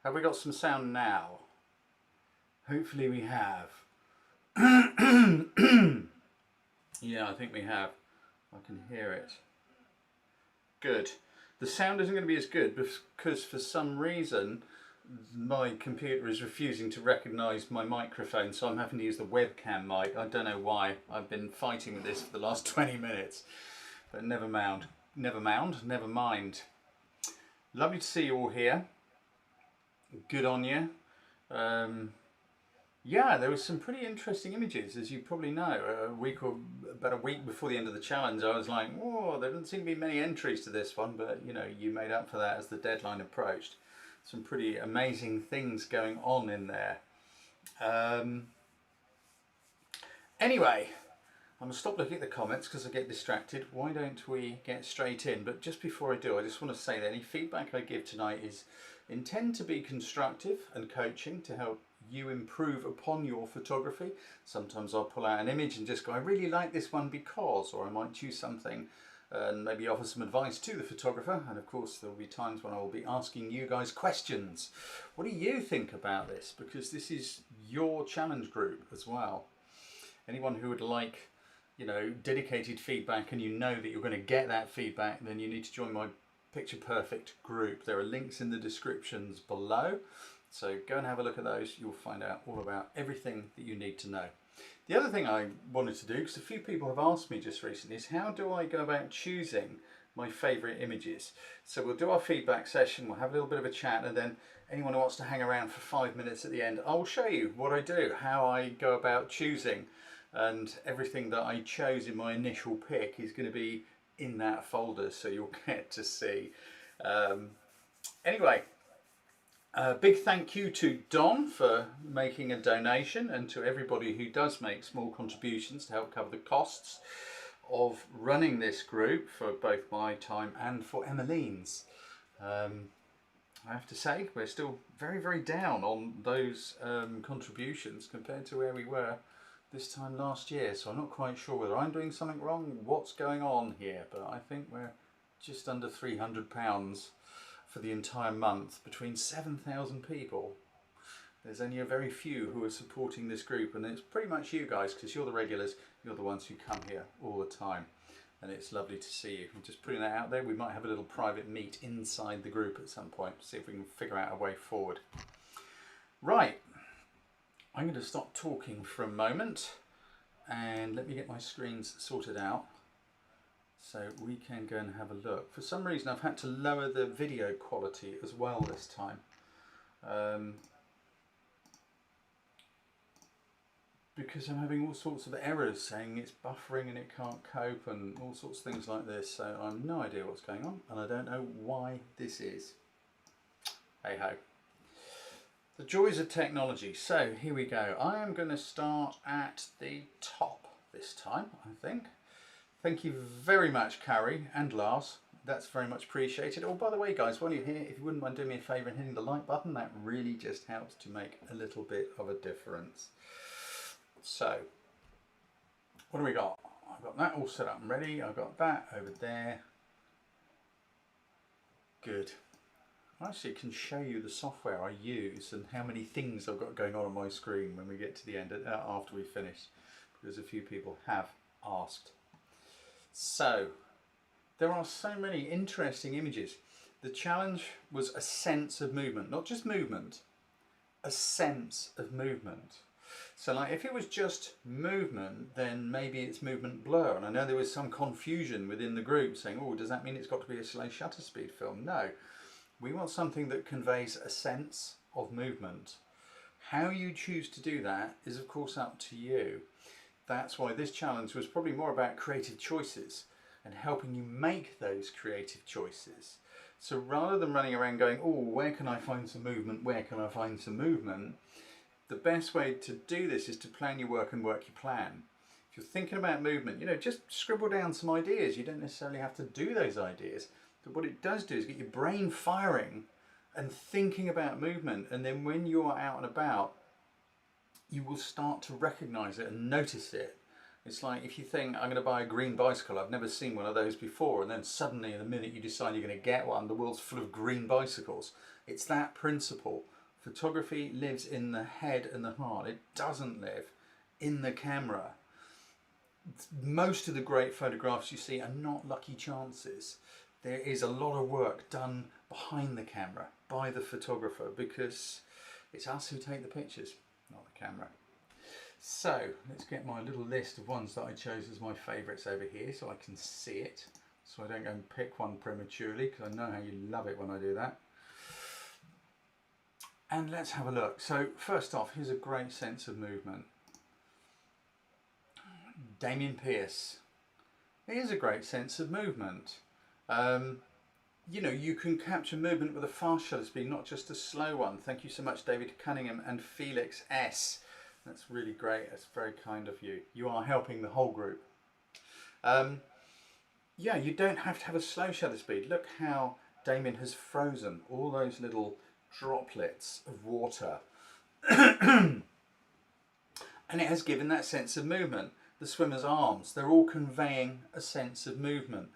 Have we got some sound now? Hopefully we have. Yeah, I think we have. I can hear it. Good. The sound isn't going to be as good because for some reason my computer is refusing to recognise my microphone, so I'm having to use the webcam mic. I don't know why. I've been fighting with this for the last 20 minutes. But never mind. Never mind. Lovely to see you all here. Good on you. Yeah, there was some pretty interesting images, as you probably know. About a week before the end of the challenge, I was like, "Oh, there didn't seem to be many entries to this one," but you know, you made up for that as the deadline approached. Some pretty amazing things going on in there. Anyway, I'm going to stop looking at the comments because I get distracted. Why don't we get straight in? But just before I do, I just want to say that any feedback I give tonight is intended to be constructive and coaching to help you improve upon your photography. Sometimes I'll pull out an image and just go, I really like this one because, or I might choose something and maybe offer some advice to the photographer. And of course there will be times when I will be asking you guys questions. What do you think about this? Because this is your challenge group as well. Anyone who would like, you know, dedicated feedback, and you know that you're going to get that feedback, then you need to join my Picture Perfect group. There are links in the descriptions below, so go and have a look at those. You'll find out all about everything that you need to know. The other thing I wanted to do, because a few people have asked me just recently, is how do I go about choosing my favourite images? So we'll do our feedback session, we'll have a little bit of a chat, and then anyone who wants to hang around for 5 minutes at the end, I'll show you what I do, how I go about choosing, and everything that I chose in my initial pick is going to be in that folder, so you'll get to see. Anyway, a big thank you to Don for making a donation, and to everybody who does make small contributions to help cover the costs of running this group for both my time and for Emmeline's. I have to say we're still very down on those contributions compared to where we were this time last year, so I'm not quite sure whether I'm doing something wrong, what's going on here, but I think we're just under £300 for the entire month between 7,000 people. There's only a very few who are supporting this group, and it's pretty much you guys, because you're the regulars, you're the ones who come here all the time, and it's lovely to see you. I'm just putting that out there. We might have a little private meet inside the group at some point, see if we can figure out a way forward. Right. I'm going to stop talking for a moment and let me get my screens sorted out so we can go and have a look. For some reason I've had to lower the video quality as well this time, because I'm having all sorts of errors saying it's buffering and it can't cope and all sorts of things like this, so I have no idea what's going on and I don't know why this is. Hey ho. The joys of technology. So here we go. I am going to start at the top this time, I think. Thank you very much, Carrie and Lars. That's very much appreciated. Oh, by the way, guys, while you're here, if you wouldn't mind doing me a favour and hitting the like button, that really just helps to make a little bit of a difference. So, what do we got? I've got that all set up and ready. I've got that over there. Good. I actually can show you the software I use and how many things I've got going on my screen when we get to the end, after we finish, because a few people have asked. So, there are so many interesting images. The challenge was a sense of movement, not just movement, a sense of movement. So like if it was just movement, then maybe it's movement blur. And I know there was some confusion within the group saying, oh, does that mean it's got to be a slow shutter speed film? No. We want something that conveys a sense of movement. How you choose to do that is of course up to you. That's why this challenge was probably more about creative choices and helping you make those creative choices. So rather than running around going, oh, where can I find some movement, where can I find some movement, the best way to do this is to plan your work and work your plan. If you're thinking about movement, you know, just scribble down some ideas. You don't necessarily have to do those ideas. But what it does do is get your brain firing and thinking about movement, and then when you're out and about you will start to recognize it and notice it It's like if you think, I'm going to buy a green bicycle, I've never seen one of those before, and then suddenly in the minute you decide you're going to get one, the world's full of green bicycles. It's that principle. Photography lives in the head and the heart. It doesn't live in the camera. Most of the great photographs you see are not lucky chances. There is a lot of work done behind the camera by the photographer, because it's us who take the pictures, not the camera. So let's get my little list of ones that I chose as my favourites over here so I can see it, so I don't go and pick one prematurely, because I know how you love it when I do that. And let's have a look. So first off, here's a great sense of movement. Damien Pearce. Here's a great sense of movement. You know, you can capture movement with a fast shutter speed, not just a slow one. Thank you so much, David Cunningham and Felix S. That's really great. That's very kind of you. You are helping the whole group. Yeah, you don't have to have a slow shutter speed. Look how Damien has frozen all those little droplets of water. And it has given that sense of movement. The swimmer's arms, they're all conveying a sense of movement.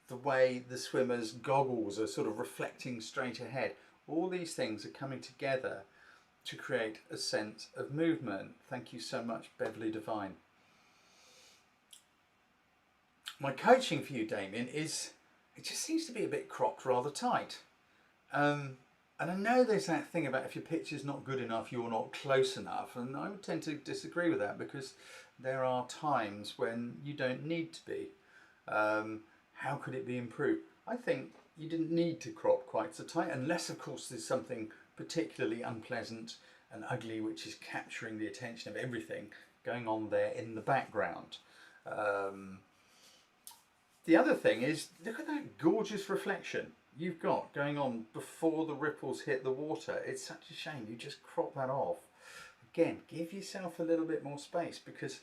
The way the swimmer's goggles are sort of reflecting straight ahead. All these things are coming together to create a sense of movement. Thank you so much, Beverly Devine. My coaching for you, Damien, is it just seems to be a bit cropped rather tight. And I know there's that thing about if your picture's not good enough, you're not close enough. And I would tend to disagree with that, because there are times when you don't need to be. How could it be improved? I think you didn't need to crop quite so tight, unless of course there's something particularly unpleasant and ugly which is capturing the attention of everything going on there in the background. The other thing is, look at that gorgeous reflection you've got going on before the ripples hit the water. It's such a shame you just crop that off. Again, give yourself a little bit more space, because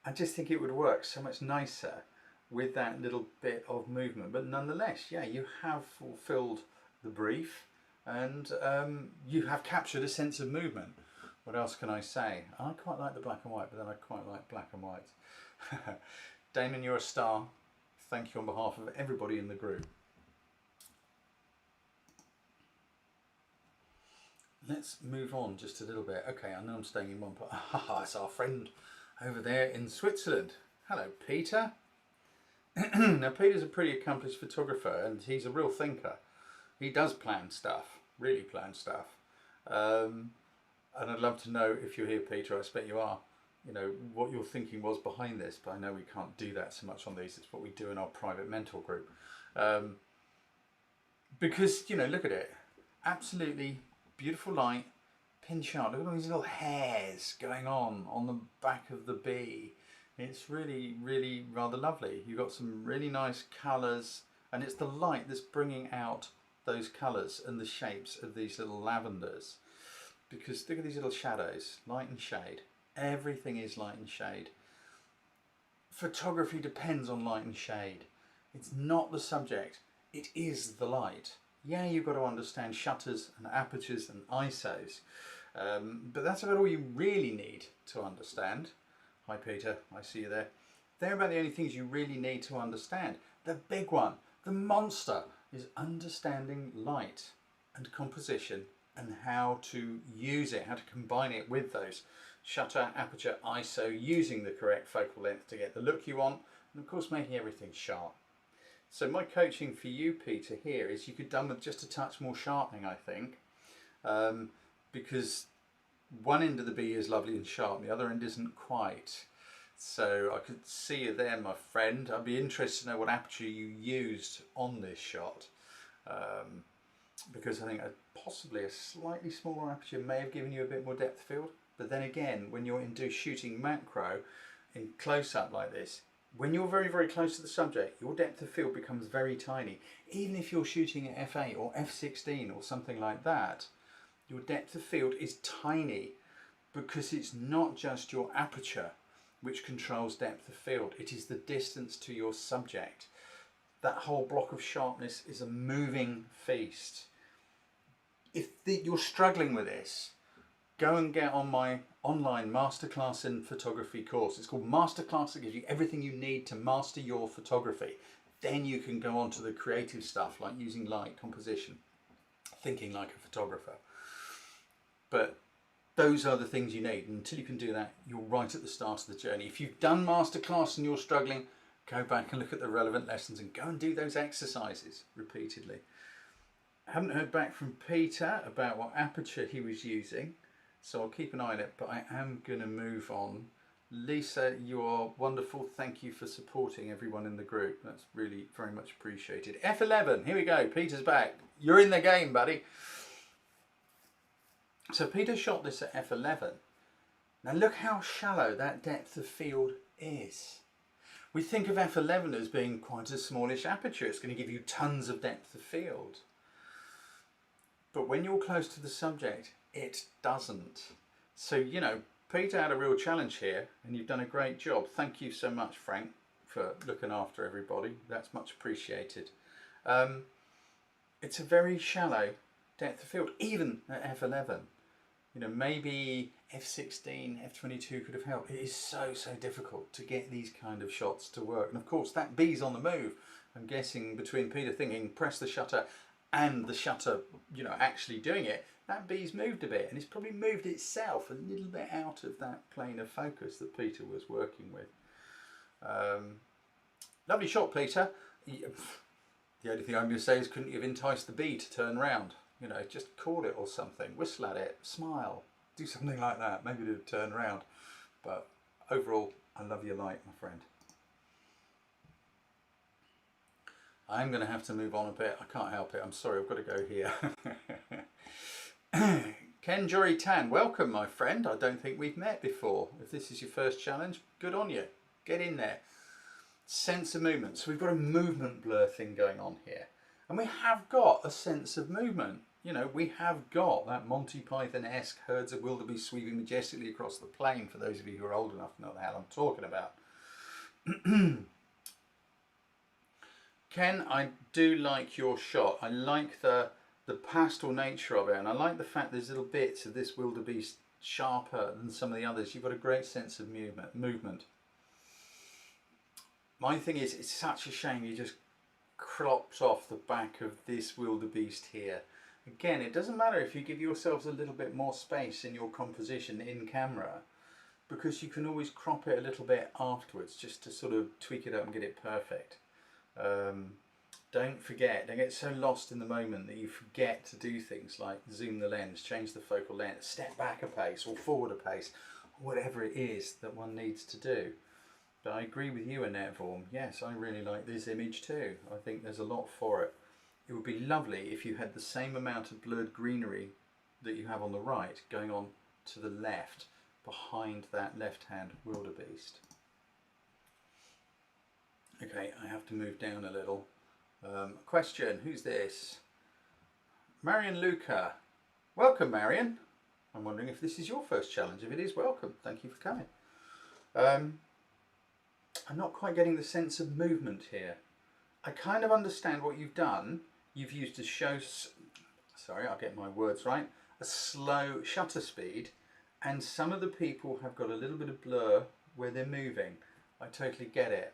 I just think it would work so much nicer with that little bit of movement. But nonetheless, yeah, you have fulfilled the brief, and you have captured a sense of movement. What else can I say? I quite like the black and white, but then I quite like black and white. Damien, you're a star. Thank you on behalf of everybody in the group. Let's move on just a little bit. Okay, I know I'm staying in one part. It's our friend over there in Switzerland. Hello, Peter. Now, Peter's a pretty accomplished photographer, and he's a real thinker. He does plan stuff, really plan stuff. And I'd love to know, if you're here, Peter, I expect you are, you know, what your thinking was behind this, but I know we can't do that so much on these. It's what we do in our private mentor group. Because, you know, look at it. Absolutely beautiful light, pin sharp. Look at all these little hairs going on the back of the bee. It's really, really rather lovely. You've got some really nice colours, and it's the light that's bringing out those colours and the shapes of these little lavenders. Because look at these little shadows, light and shade. Everything is light and shade. Photography depends on light and shade. It's not the subject, it is the light. Yeah, you've got to understand shutters and apertures and ISOs, but that's about all you really need to understand. Hi Peter, I see you there. They're about the only things you really need to understand. The big one, the monster, is understanding light and composition and how to use it, how to combine it with those shutter, aperture, ISO, using the correct focal length to get the look you want, and of course making everything sharp. So my coaching for you, Peter, here is you could done with just a touch more sharpening, I think, because one end of the bee is lovely and sharp, the other end isn't quite. So I could see you there, my friend. I'd be interested to know what aperture you used on this shot, because I think possibly a slightly smaller aperture may have given you a bit more depth of field. But then again, when you're shooting macro in close-up like this, when you're very, very close to the subject, your depth of field becomes very tiny. Even if you're shooting at f8 or f16 or something like that, your depth of field is tiny, because it's not just your aperture which controls depth of field. It is the distance to your subject. That whole block of sharpness is a moving feast. If you're struggling with this, go and get on my online masterclass in photography course. It's called Masterclass. It gives you everything you need to master your photography. Then you can go on to the creative stuff like using light, composition, thinking like a photographer. But those are the things you need. And until you can do that, you're right at the start of the journey. If you've done masterclass and you're struggling, go back and look at the relevant lessons and go and do those exercises repeatedly. I haven't heard back from Peter about what aperture he was using, so I'll keep an eye on it, but I am going to move on. Lisa, you are wonderful. Thank you for supporting everyone in the group. That's really very much appreciated. F11, here we go. Peter's back. You're in the game, buddy. So Peter shot this at F11. Now look how shallow that depth of field is. We think of F11 as being quite a smallish aperture. It's going to give you tons of depth of field. But when you're close to the subject, it doesn't. So, you know, Peter had a real challenge here and you've done a great job. Thank you so much, Frank, for looking after everybody. That's much appreciated. It's a very shallow depth of field, even at F11. You know, maybe F16, F22 could have helped. It is so difficult to get these kind of shots to work. And of course, that bee's on the move. I'm guessing between Peter thinking, press the shutter, and the shutter, you know, actually doing it, that bee's moved a bit, and it's probably moved itself a little bit out of that plane of focus that Peter was working with. Lovely shot, Peter. The only thing I'm going to say is, couldn't you have enticed the bee to turn round? You know, just call it or something, whistle at it, smile, do something like that. Maybe to turn round. But overall, I love your light, my friend. I'm going to have to move on a bit. I can't help it. I'm sorry, I've got to go here. Ken Joree Tan, welcome, my friend. I don't think we've met before. If this is your first challenge, good on you. Get in there. Sense of movement. So we've got a movement blur thing going on here. And we have got a sense of movement. You know, we have got that Monty Python-esque herds of wildebeest sweeping majestically across the plain, for those of you who are old enough to know what the hell I'm talking about. Ken, I do like your shot. I like the pastel nature of it, and I like the fact there's little bits of this wildebeest sharper than some of the others. You've got a great sense of movement. My thing is, it's such a shame you just cropped off the back of this wildebeest here. Again, it doesn't matter if you give yourselves a little bit more space in your composition in camera, because you can always crop it a little bit afterwards just to sort of tweak it up and get it perfect. Don't forget, don't get so lost in the moment that you forget to do things like zoom the lens, change the focal length, step back a pace or forward a pace, whatever it is that one needs to do. But I agree with you, Annette Vorm. Yes, I really like this image too. I think there's a lot for it. It would be lovely if you had the same amount of blurred greenery that you have on the right going on to the left behind that left-hand wildebeest. Okay, I have to move down a little. Question, who's this? Marian Luca. Welcome, Marian. I'm wondering if this is your first challenge. If it is, welcome. Thank you for coming. I'm not quite getting the sense of movement here. I kind of understand what you've done. You've used a sorry, I'll get my words right, a slow shutter speed, and some of the people have got a little bit of blur where they're moving. I totally get it.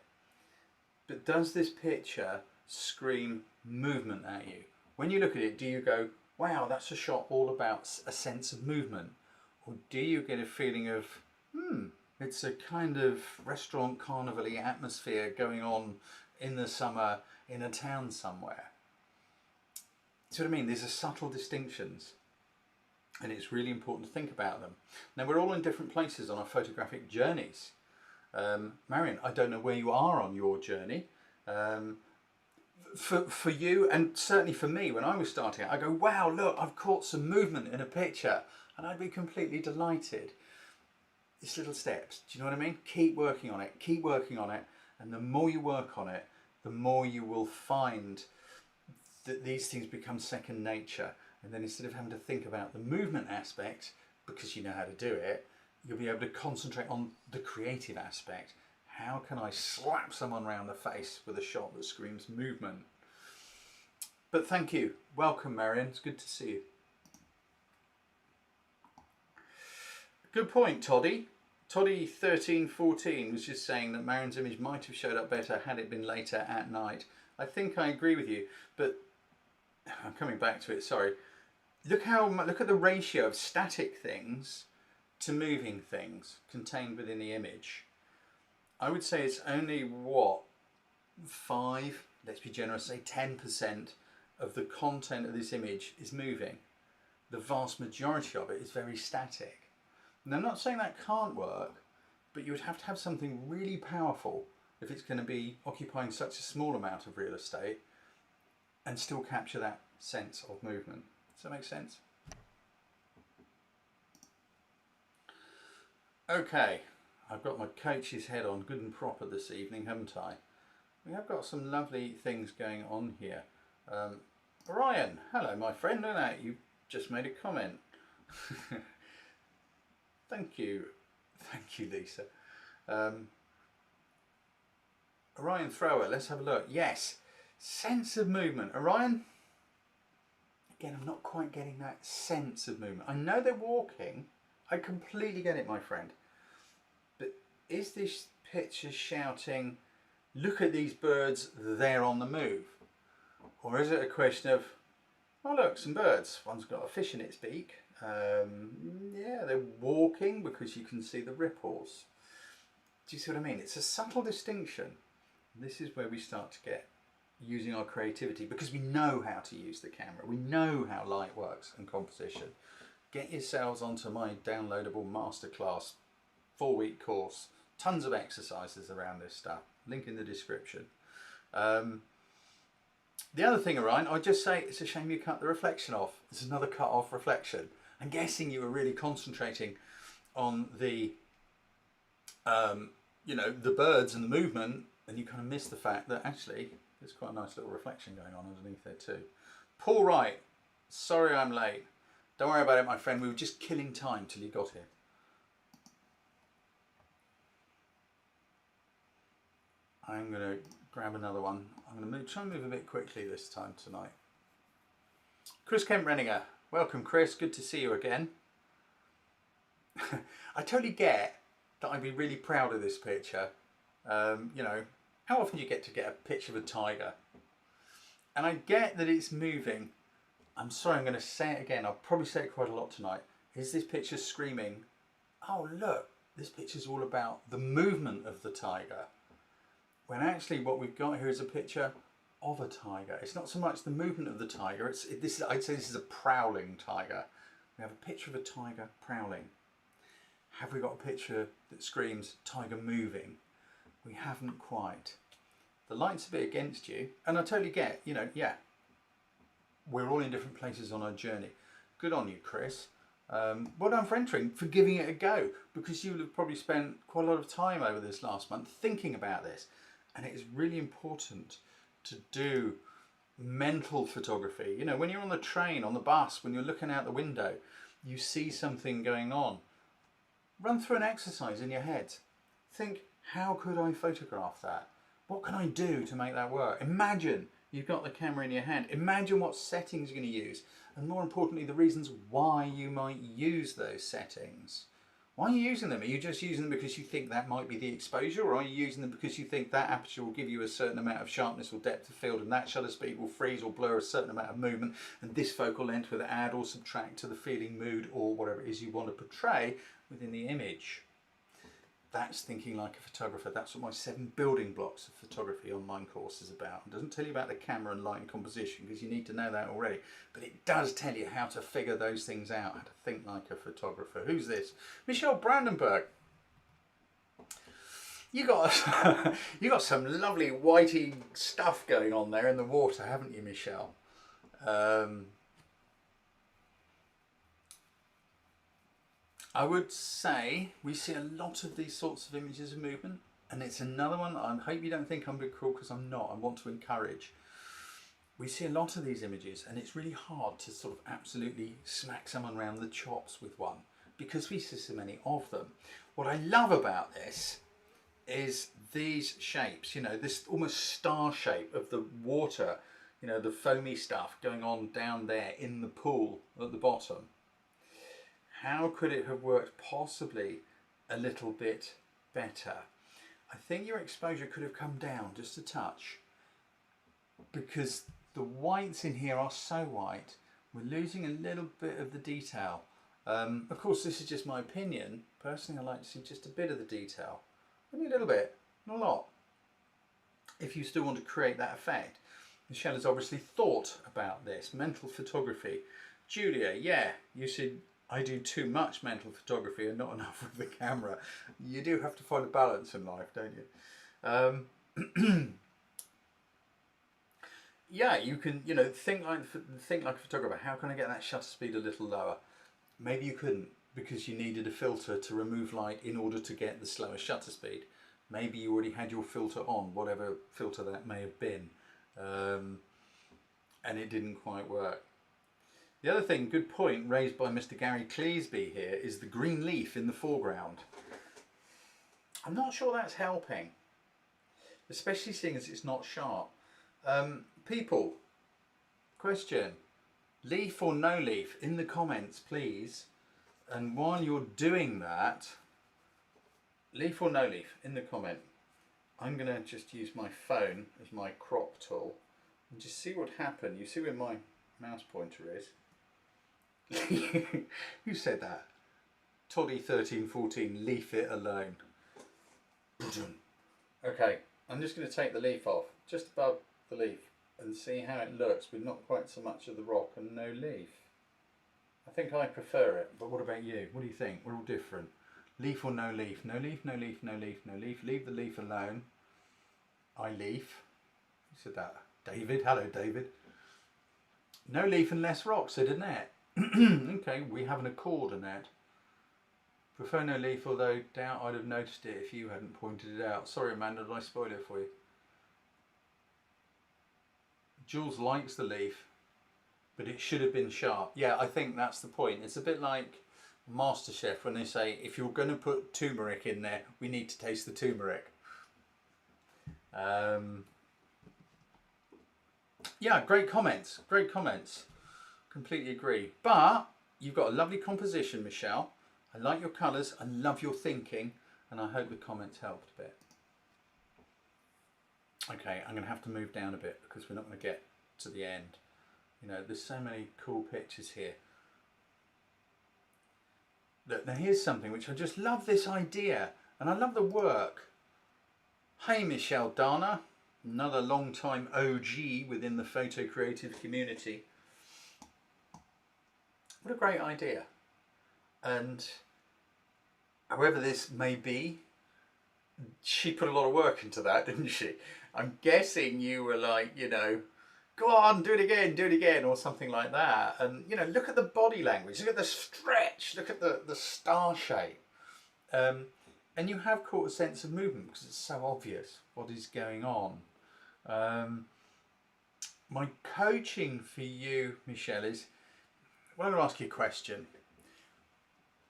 But does this picture scream movement at you? When you look at it, do you go, wow, that's a shot all about a sense of movement? Or do you get a feeling of, it's a kind of restaurant carnival-y atmosphere going on in the summer in a town somewhere? See what I mean? These are subtle distinctions, and it's really important to think about them. Now, we're all in different places on our photographic journeys. Marian, I don't know where you are on your journey. For you, and certainly for me, when I was starting out, I go, wow, look, I've caught some movement in a picture, and I'd be completely delighted. It's little steps, do you know what I mean? Keep working on it, keep working on it, and the more you work on it, the more you will find that these things become second nature. And then instead of having to think about the movement aspect, because you know how to do it, you'll be able to concentrate on the creative aspect. How can I slap someone around the face with a shot that screams movement? But thank you. Welcome, Marian. It's good to see you. Good point, Toddy. Toddy1314 was just saying that Marian's image might have showed up better had it been later at night. I think I agree with you, but I'm coming back to it, sorry. Look at the ratio of static things to moving things contained within the image. I would say it's only, what, 5, let's be generous, say 10% of the content of this image is moving. The vast majority of it is very static. And I'm not saying that can't work, but you would have to have something really powerful if it's going to be occupying such a small amount of real estate and still capture that sense of movement. Does that make sense? Okay, I've got my coach's head on good and proper this evening, haven't I? We have got some lovely things going on here. Orion, hello my friend, you just made a comment. Thank you, Lisa. Orion Thrower, let's have a look. Yes, sense of movement. Orion, again, I'm not quite getting that sense of movement. I know they're walking. I completely get it, my friend. But is this picture shouting, look at these birds, they're on the move? Or is it a question of, oh look, some birds. One's got a fish in its beak. Yeah, they're walking because you can see the ripples. Do you see what I mean? It's a subtle distinction. This is where we start to get using our creativity, because we know how to use the camera. We know how light works and composition. Get yourselves onto my downloadable masterclass 4-week course. Tons of exercises around this stuff. Link in the description. The other thing, Orion, I'd just say it's a shame you cut the reflection off. There's another cut off reflection. I'm guessing you were really concentrating on the, the birds and the movement, and you kind of missed the fact that actually there's quite a nice little reflection going on underneath there too. Paul Wright, sorry I'm late. Don't worry about it, my friend. We were just killing time till you got here. I'm going to grab another one. I'm going to try and move a bit quickly this time tonight. Chris Kemp Renninger. Welcome, Chris. Good to see you again. I totally get that I'd be really proud of this picture. How often do you get to get a picture of a tiger? And I get that it's moving. I'm sorry, I'm going to say it again. I'll probably say it quite a lot tonight. Is this picture screaming, oh look, this picture's all about the movement of the tiger? When actually what we've got here is a picture of a tiger. It's not so much the movement of the tiger. I'd say this is a prowling tiger. We have a picture of a tiger prowling. Have we got a picture that screams tiger moving? We haven't quite. The light's a bit against you, and I totally get, yeah, we're all in different places on our journey. Good on you, Chris. Well done for entering, for giving it a go, because you'll have probably spent quite a lot of time over this last month thinking about this. And it is really important to do mental photography. When you're on the train, on the bus, when you're looking out the window, you see something going on. Run through an exercise in your head. Think, how could I photograph that? What can I do to make that work? Imagine you've got the camera in your hand. Imagine what settings you're going to use. And more importantly, the reasons why you might use those settings. Why are you using them? Are you just using them because you think that might be the exposure, or are you using them because you think that aperture will give you a certain amount of sharpness or depth of field, and that shutter speed will freeze or blur a certain amount of movement, and this focal length will add or subtract to the feeling, mood, or whatever it is you want to portray within the image? That's thinking like a photographer. That's what my 7 building blocks of photography online course is about. It doesn't tell you about the camera and light and composition, because you need to know that already. But it does tell you how to figure those things out, how to think like a photographer. Who's this? Michelle Brandenburg. You got some lovely whitey stuff going on there in the water, haven't you, Michelle? I would say we see a lot of these sorts of images of movement, and it's another one. I hope you don't think I'm being cruel, because I'm not. I want to encourage. We see a lot of these images, and it's really hard to sort of absolutely smack someone around the chops with one, because we see so many of them. What I love about this is these shapes, this almost star shape of the water, the foamy stuff going on down there in the pool at the bottom. how could it have worked possibly a little bit better? I think your exposure could have come down just a touch, because the whites in here are so white, we're losing a little bit of the detail. Of course, this is just my opinion. Personally, I like to see just a bit of the detail. Only a little bit, not a lot. If you still want to create that effect. Michelle has obviously thought about this. Mental photography. Julia, yeah, you said I do too much mental photography and not enough with the camera. You do have to find a balance in life, don't you? Yeah, you can, you know, think like a photographer. How can I get that shutter speed a little lower? Maybe you couldn't because you needed a filter to remove light in order to get the slower shutter speed. Maybe you already had your filter on, whatever filter that may have been, and it didn't quite work. The other thing, good point raised by Mr. Gary Cleesby here, is the green leaf in the foreground. I'm not sure that's helping, especially seeing as it's not sharp. People, question, leaf or no leaf in the comments, please. And while you're doing that, leaf or no leaf in the comment, I'm going to just use my phone as my crop tool and just see what happened. You see where my mouse pointer is? Who said that? Toddy1314, leave it alone. Okay, I'm just going to take the leaf off, just above the leaf, and see how it looks with not quite so much of the rock and no leaf. I think I prefer it, but what about you? What do you think? We're all different. Leaf or no leaf? No leaf, no leaf, no leaf, no leaf. Leave the leaf alone. I leaf. Who said that? David. Hello, David. No leaf and less rock, said Annette. Okay, we have an accord, Annette. Prefer no leaf, although doubt I'd have noticed it if you hadn't pointed it out. Sorry, Amanda, did I spoil it for you? Jules likes the leaf, but it should have been sharp. Yeah, I think that's the point. It's a bit like MasterChef when they say, if you're going to put turmeric in there, we need to taste the turmeric. Yeah, great comments. Great comments. Completely agree. But you've got a lovely composition, Michelle. I like your colours. I love your thinking. And I hope the comments helped a bit. Okay, I'm going to have to move down a bit because we're not going to get to the end. You know, there's so many cool pictures here. Look, now here's something which I just love, this idea, and I love the work. Hey, Michelle Darna, another long-time OG within the photo creative community. What a great idea. And however this may be, she put a lot of work into that, didn't she? I'm guessing you were like, you know, go on, do it again, or something like that. And, you know, look at the body language, look at the stretch, look at the star shape. And you have caught a sense of movement because it's so obvious what is going on. My coaching for you, Michelle, is, well, I'm going to ask you a question.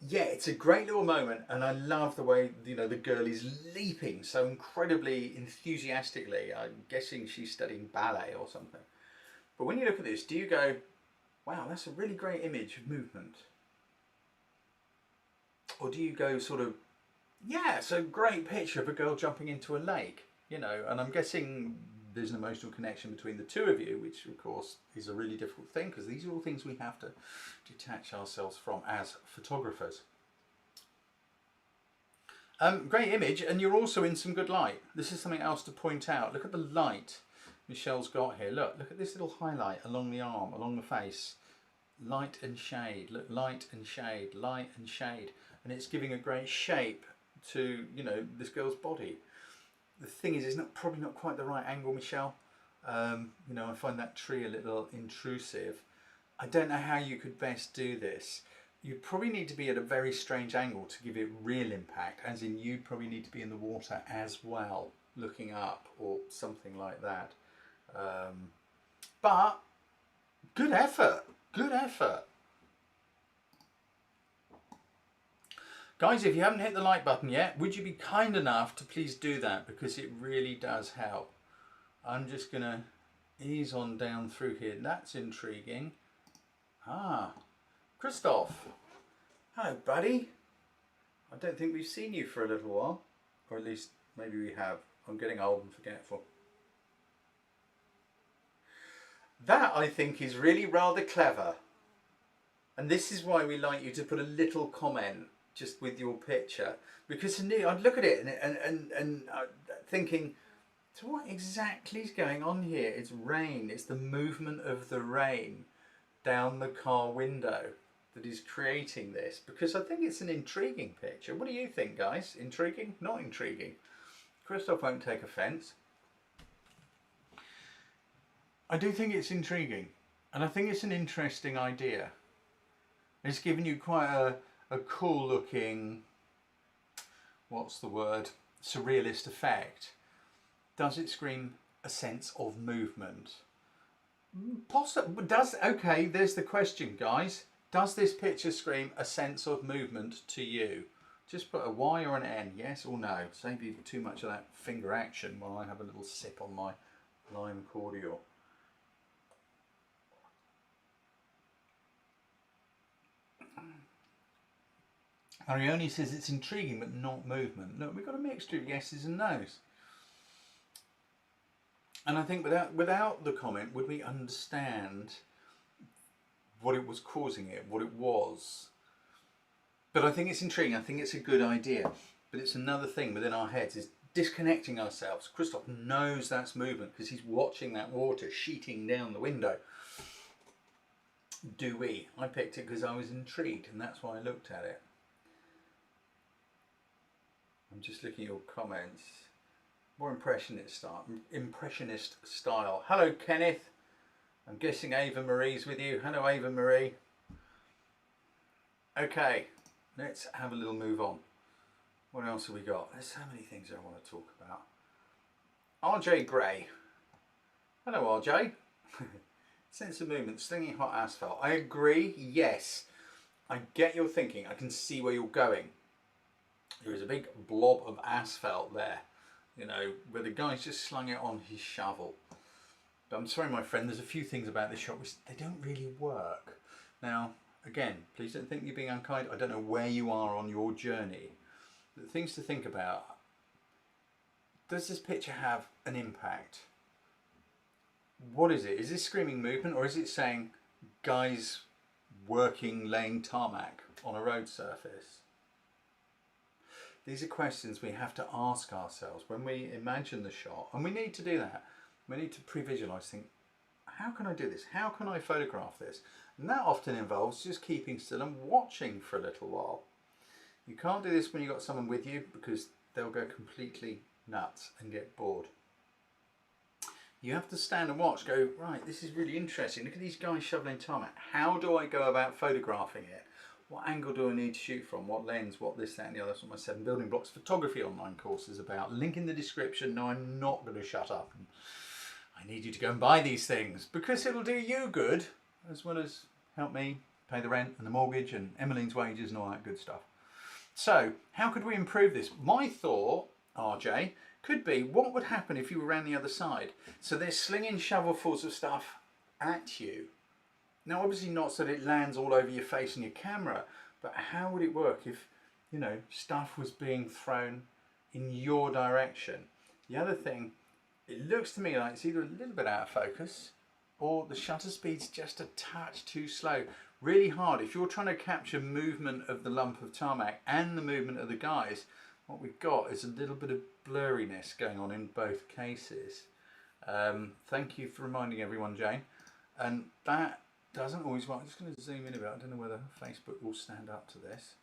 Yeah, it's a great little moment, and I love the way, you know, the girl is leaping so incredibly enthusiastically. I'm guessing she's studying ballet or something. But when you look at this, do you go, wow, that's a really great image of movement? Or do you go sort of, yeah, it's a great picture of a girl jumping into a lake, you know? And I'm guessing there's an emotional connection between the two of you, which of course is a really difficult thing because these are all things we have to detach ourselves from as photographers. Great image, and you're also in some good light. This is something else to point out. Look at the light Michelle's got here. Look at this little highlight along the arm, along the face. Light and shade. Look, light and shade, light and shade. And it's giving a great shape to, you know, this girl's body. The thing is, it's probably not quite the right angle, Michelle. You know, I find that tree a little intrusive. I don't know how you could best do this. You'd probably need to be at a very strange angle to give it real impact, as in you'd probably need to be in the water as well, looking up or something like that. But good effort, good effort. Guys, if you haven't hit the like button yet, would you be kind enough to please do that, because it really does help. I'm just going to ease on down through here. That's intriguing. Ah, Krzysztof. Hello, buddy. I don't think we've seen you for a little while, or at least maybe we have. I'm getting old and forgetful. That, I think, is really rather clever. And this is why we like you to put a little comment just with your picture. Because to me, I'd look at it and thinking, so what exactly is going on here? It's rain. It's the movement of the rain down the car window that is creating this. Because I think it's an intriguing picture. What do you think, guys? Intriguing? Not intriguing? Krzysztof won't take offence. I do think it's intriguing, and I think it's an interesting idea. It's given you quite a cool looking, what's the word, surrealist effect. Does it scream a sense of movement? Possibly. Okay, there's the question, guys. Does this picture scream a sense of movement to you? Just put a Y or an N, yes or no. Save you too much of that finger action while I have a little sip on my lime cordial. Arione says it's intriguing but not movement. Look, we've got a mixture of yeses and nos. And I think without the comment, would we understand what it was causing it, what it was? But I think it's intriguing. I think it's a good idea. But it's another thing within our heads is disconnecting ourselves. Krzysztof knows that's movement because he's watching that water sheeting down the window. Do we? I picked it because I was intrigued and that's why I looked at it. I'm just looking at your comments. More impressionist style. Hello, Kenneth. I'm guessing Ava Marie's with you. Hello, Ava Marie. Okay, let's have a little move on. What else have we got? There's so many things I want to talk about. RJ Gray. Hello, RJ. Sense of movement, slinging hot asphalt. I agree, yes. I get your thinking. I can see where you're going. There is a big blob of asphalt there, you know, where the guy's just slung it on his shovel. But I'm sorry, my friend, there's a few things about this shot which they don't really work. Now, again, please don't think you're being unkind. I don't know where you are on your journey. But things to think about. Does this picture have an impact? What is it? Is this screaming movement, or is it saying guys working laying tarmac on a road surface? These are questions we have to ask ourselves when we imagine the shot, and we need to do that. We need to pre-visualize, think, how can I do this? How can I photograph this? And that often involves just keeping still and watching for a little while. You can't do this when you've got someone with you because they'll go completely nuts and get bored. You have to stand and watch, go, right, this is really interesting. Look at these guys shoveling tarmac. How do I go about photographing it? What angle do I need to shoot from? What lens? What this, that and the other? That's what my 7 building blocks photography online course is about. Link in the description. No, I'm not going to shut up. I need you to go and buy these things because it'll do you good as well as help me pay the rent and the mortgage and Emmeline's wages and all that good stuff. So how could we improve this? My thought, RJ, could be what would happen if you were around the other side. So they're slinging shovelfuls of stuff at you. Now obviously not so that it lands all over your face and your camera, but how would it work if, you know, stuff was being thrown in your direction? The other thing, it looks to me like it's either a little bit out of focus or the shutter speed's just a touch too slow. Really hard. If you're trying to capture movement of the lump of tarmac and the movement of the guys, what we've got is a little bit of blurriness going on in both cases. Thank you for reminding everyone, Jane. And that doesn't always work. I'm just going to zoom in a bit. I don't know whether Facebook will stand up to this.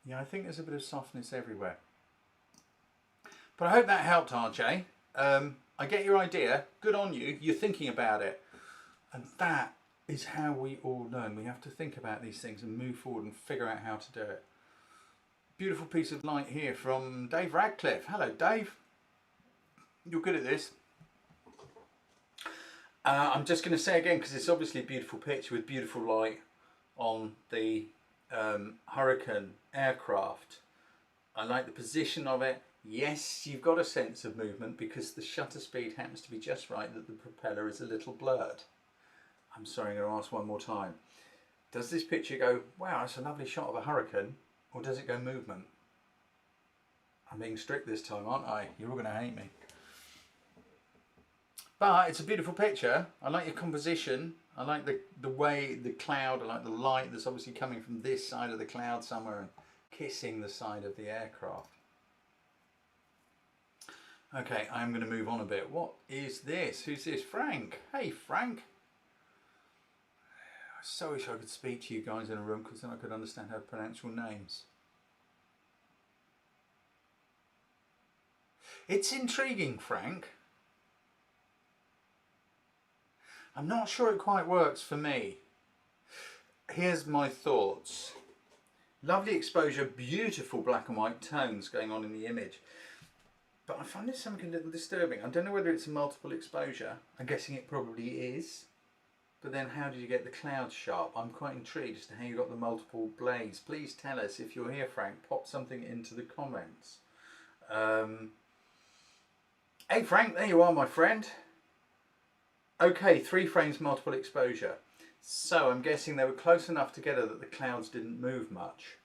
Yeah, I think there's a bit of softness everywhere. But I hope that helped, RJ. I get your idea. Good on you. You're thinking about it. And that is how we all learn. We have to think about these things and move forward and figure out how to do it. Beautiful piece of light here from Dave Radcliffe. Hello, Dave. You're good at this. I'm just going to say again, because it's obviously a beautiful picture with beautiful light on the Hurricane aircraft. I like the position of it. Yes, you've got a sense of movement because the shutter speed happens to be just right that the propeller is a little blurred. I'm sorry, I'm going to ask one more time. Does this picture go, wow, that's a lovely shot of a hurricane, or does it go movement? I'm being strict this time, aren't I? You're all going to hate me. But it's a beautiful picture. I like your composition. I like the way the cloud, I like the light that's obviously coming from this side of the cloud somewhere and kissing the side of the aircraft. Okay, I'm going to move on a bit. What is this? Who's this? Frank. Hey, Frank. I so wish I could speak to you guys in a room because then I could understand how to pronounce your names. It's intriguing, Frank. I'm not sure it quite works for me. Here's my thoughts. Lovely exposure, beautiful black and white tones going on in the image. But I find this something a little disturbing. I don't know whether it's a multiple exposure. I'm guessing it probably is. But then how did you get the clouds sharp? I'm quite intrigued as to how you got the multiple blades. Please tell us if you're here, Frank. Pop something into the comments. Hey, Frank, there you are, my friend. Okay, 3 frames multiple exposure. So I'm guessing they were close enough together that the clouds didn't move much.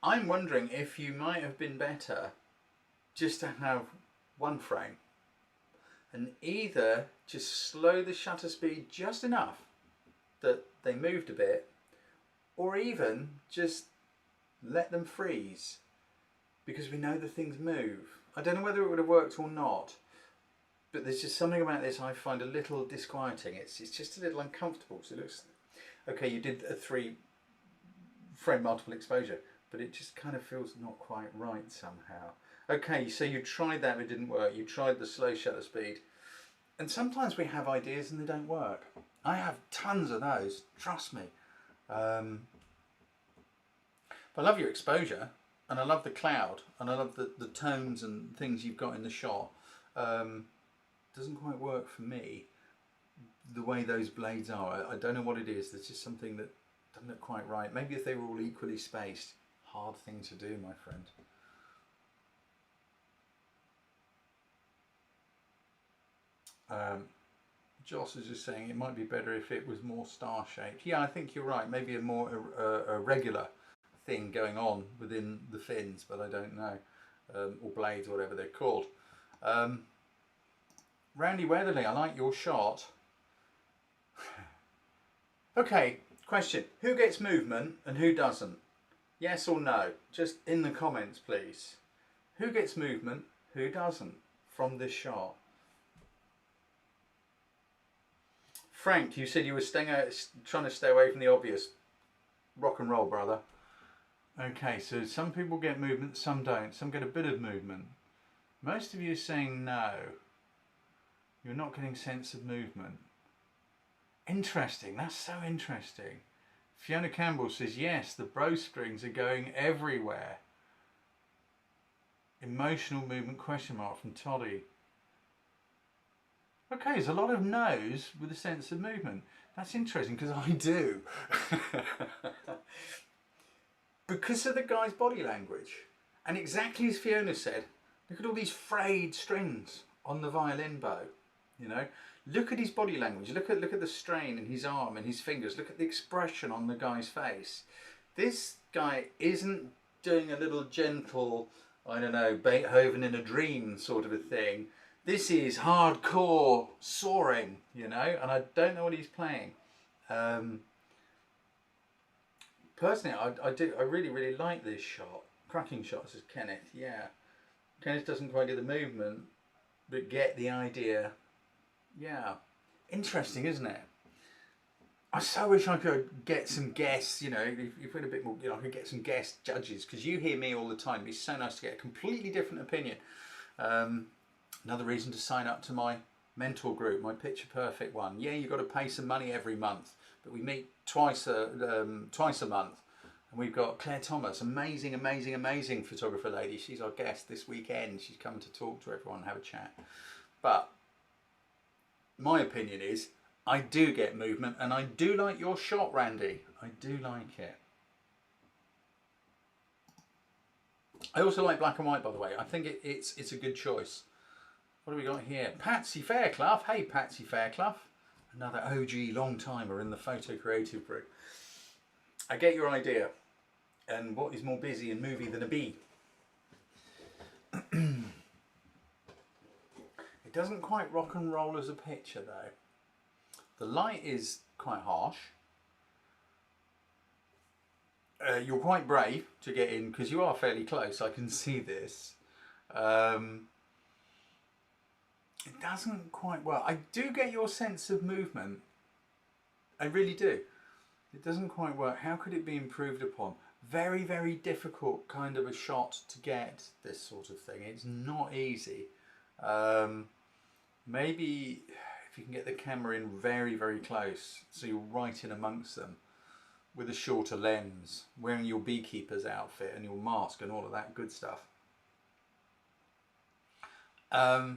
I'm wondering if you might have been better just to have 1 frame and either just slow the shutter speed just enough that they moved a bit, or even just let them freeze because we know the things move. I don't know whether it would have worked or not, but there's just something about this I find a little disquieting. It's just a little uncomfortable. So it looks, okay, you did a 3 frame multiple exposure, but it just kind of feels not quite right somehow. Okay, so you tried that, but it didn't work. You tried the slow shutter speed. And sometimes we have ideas and they don't work. I have tons of those, trust me. But I love your exposure, and I love the cloud, and I love the tones and things you've got in the shot. Doesn't quite work for me, the way those blades are. I don't know what it is. There's just something that doesn't look quite right. Maybe if they were all equally spaced. Hard thing to do, my friend. Joss is just saying it might be better if it was more star-shaped. Yeah, I think you're right. Maybe a more irregular thing going on within the fins, but I don't know. Or blades, or whatever they're called. Randy Weatherly, I like your shot. Okay, question. Who gets movement and who doesn't? Yes or no? Just in the comments, please. Who gets movement, who doesn't from this shot? Frank, you said you were trying to stay away from the obvious. Rock and roll, brother. Okay, so some people get movement, some don't. Some get a bit of movement. Most of you are saying no. You're not getting sense of movement. Interesting, that's so interesting. Fiona Campbell says, yes, the bowstrings are going everywhere. Emotional movement question mark from Toddy. Okay, there's a lot of no's with a sense of movement. That's interesting because I do. Because of the guy's body language. And exactly as Fiona said, look at all these frayed strings on the violin bow. You know, look at his body language. Look at the strain in his arm and his fingers. Look at the expression on the guy's face. This guy isn't doing a little gentle, I don't know, Beethoven in a dream sort of a thing. This is hardcore soaring, you know, and I don't know what he's playing. Personally, I really like this shot. Cracking shot, says Kenneth. Yeah, Kenneth doesn't quite get the movement, but get the idea. Yeah, interesting, isn't it? I so wish I could get some guests, you know, if we had a bit more, you know, I could get some guest judges, because you hear me all the time. It'd be so nice to get a completely different opinion. Another reason to sign up to my mentor group, my Picture Perfect one. Yeah, you've got to pay some money every month, but we meet twice a month. And we've got Claire Thomas, amazing photographer lady. She's our guest this weekend. She's come to talk to everyone and have a chat. But my opinion is, I do get movement, and I do like your shot, Randy. I do like it. I also like black and white, by the way. I think it's a good choice. What do we got here? Patsy Faircluff. Hey, Patsy Faircluff. Another OG long timer in the photo creative group. I get your idea. And what is more busy and movie than a bee? It doesn't quite rock and roll as a picture though. The light is quite harsh. You're quite brave to get in because you are fairly close. I can see this. It doesn't quite work. I do get your sense of movement. I really do. It doesn't quite work. How could it be improved upon? Very, very difficult kind of a shot to get this sort of thing. It's not easy. Maybe if you can get the camera in very, very close, so you're right in amongst them, with a shorter lens, wearing your beekeeper's outfit and your mask and all of that good stuff. I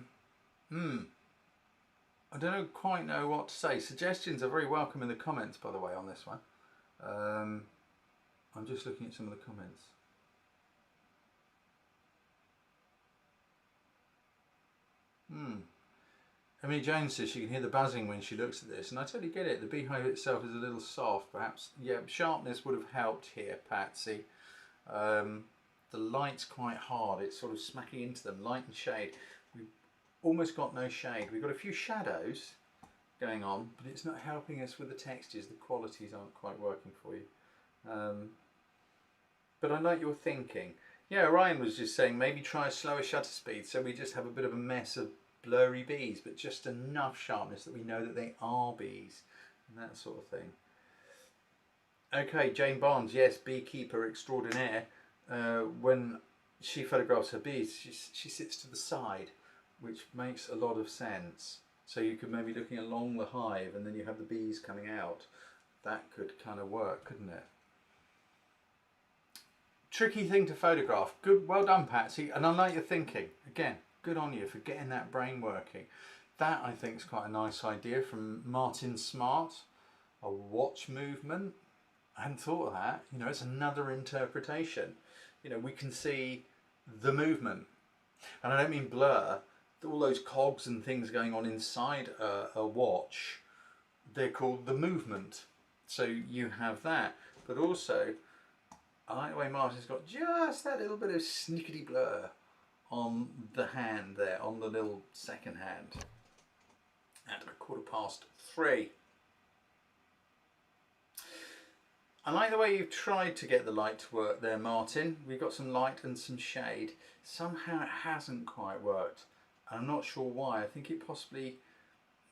don't quite know what to say. Suggestions are very welcome in the comments, by the way, on this one. I'm just looking at some of the comments. Emily Jones says she can hear the buzzing when she looks at this, and I totally get it. The beehive itself is a little soft, perhaps. Yeah, sharpness would have helped here, Patsy. The light's quite hard. It's sort of smacking into them, light and shade. We've almost got no shade. We've got a few shadows going on, but it's not helping us with the textures. The qualities aren't quite working for you. But I like your thinking. Yeah, Orion was just saying maybe try a slower shutter speed so we just have a bit of a mess of blurry bees, but just enough sharpness that we know that they are bees and that sort of thing. Okay, Jane Barnes, yes, beekeeper extraordinaire. When she photographs her bees, she sits to the side, which makes a lot of sense. So you could maybe looking along the hive and then you have the bees coming out. That could kind of work, couldn't it? Tricky thing to photograph. Good, well done, Patsy. And I like your thinking. Again, good on you for getting that brain working. That I think is quite a nice idea from Martin Smart. A watch movement. I hadn't thought of that. You know, it's another interpretation. You know, we can see the movement. And I don't mean blur. All those cogs and things going on inside a watch, they're called the movement. So you have that. But also, I like the way Martin's got just that little bit of snickety blur on the hand there, on the little second hand at 3:15. I like the way you've tried to get the light to work there, Martin. We've got some light and some shade. Somehow it hasn't quite worked. I'm not sure why. I think it possibly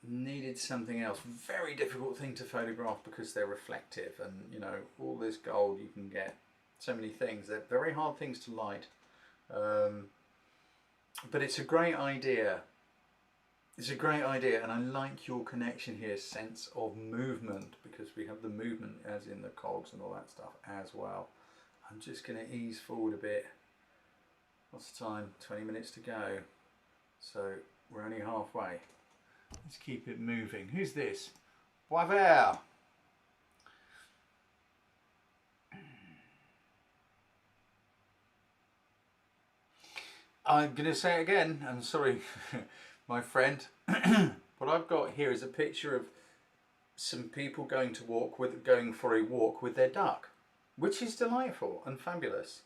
needed something else. Very difficult thing to photograph because they're reflective, and you know, all this gold you can get. So many things. They're very hard things to light. But it's a great idea. It's a great idea, and I like your connection here, sense of movement, because we have the movement as in the cogs and all that stuff as well. I'm just going to ease forward a bit. What's the time? 20 minutes to go. So we're only halfway. Let's keep it moving. Who's this? Boisvert. I'm going to say it again. I'm sorry, my friend. What I've got here is a picture of some people going for a walk with their duck, which is delightful and fabulous.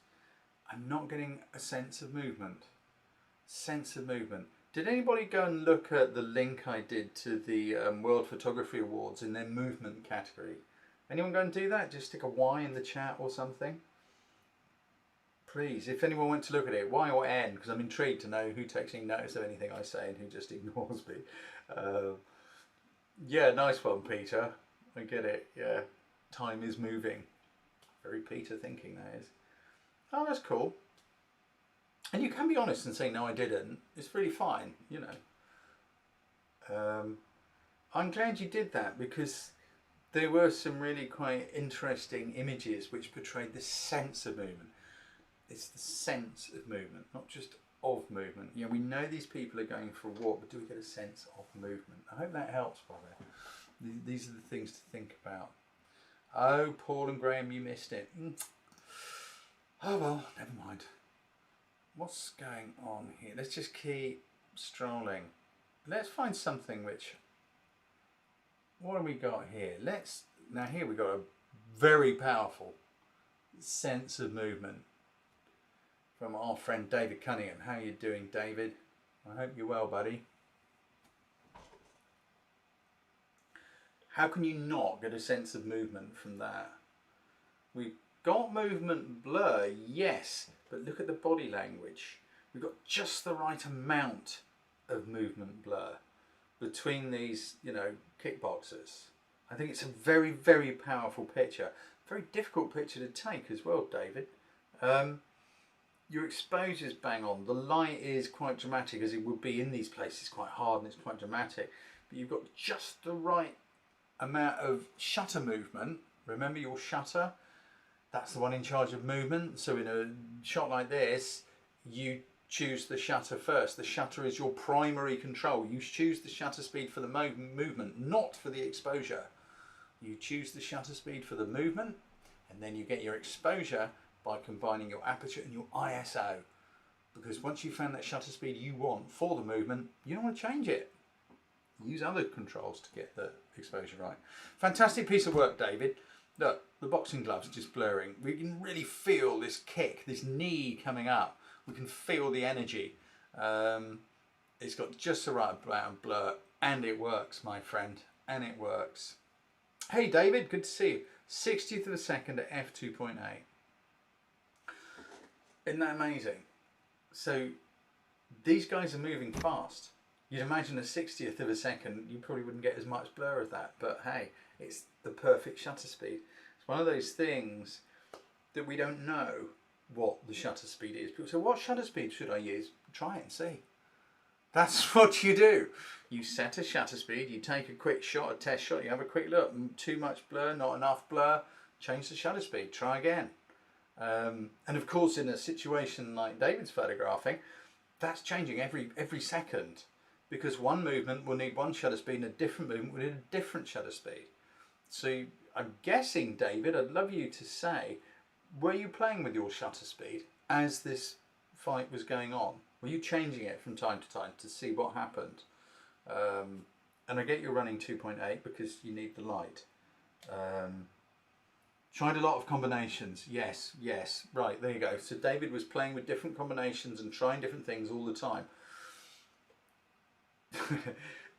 I'm not getting a sense of movement. Sense of movement. Did anybody go and look at the link I did to the World Photography Awards in their movement category? Anyone go and do that? Just stick a Y in the chat or something. Please, if anyone went to look at it, Y or N, because I'm intrigued to know who takes any notice of anything I say and who just ignores me. Yeah, nice one, Peter. I get it. Yeah, time is moving. Very Peter thinking, that is. Oh, that's cool. And you can be honest and say, no, I didn't. It's really fine, you know. I'm glad you did that, because there were some really quite interesting images which portrayed this sense of movement. It's the sense of movement, not just of movement. You know, we know these people are going for a walk, but do we get a sense of movement? I hope that helps, brother. These are the things to think about. Oh, Paul and Graham, you missed it. Oh well, never mind. What's going on here? Let's just keep strolling. Let's find something which... what have we got here? Now here we've got a very powerful sense of movement from our friend David Cunningham. How are you doing, David? I hope you're well, buddy. How can you not get a sense of movement from that? We've got movement blur, yes, but look at the body language. We've got just the right amount of movement blur between these, you know, kickboxers. I think it's a very, very powerful picture. Very difficult picture to take as well, David. Your exposure's bang on. The light is quite dramatic, as it would be in these places, quite hard and it's quite dramatic. But you've got just the right amount of shutter movement. Remember your shutter? That's the one in charge of movement. So in a shot like this, you choose the shutter first. The shutter is your primary control. You choose the shutter speed for the movement, not for the exposure. You choose the shutter speed for the movement, and then you get your exposure by combining your aperture and your ISO. Because once you've found that shutter speed you want for the movement, you don't want to change it. Use other controls to get the exposure right. Fantastic piece of work, David. Look, the boxing gloves just blurring. We can really feel this kick, this knee coming up. We can feel the energy. It's got just the right amount of blur, and it works, my friend, and it works. Hey, David, good to see you. 60th of a second at f2.8. Isn't that amazing? So these guys are moving fast. You'd imagine a 60th of a second, you probably wouldn't get as much blur as that, but hey, it's the perfect shutter speed. It's one of those things that we don't know what the shutter speed is. People say, what shutter speed should I use? Try it and see. That's what you do. You set a shutter speed, you take a quick shot, a test shot, you have a quick look, too much blur, not enough blur, change the shutter speed, try again. And of course in a situation like David's photographing, that's changing every second, because one movement will need one shutter speed and a different movement will need a different shutter speed. So I'm guessing, David, I'd love you to say, were you playing with your shutter speed as this fight was going on? Were you changing it from time to time to see what happened? And I get you're running 2.8 because you need the light. Tried a lot of combinations. Yes, right, there you go. So David was playing with different combinations and trying different things all the time.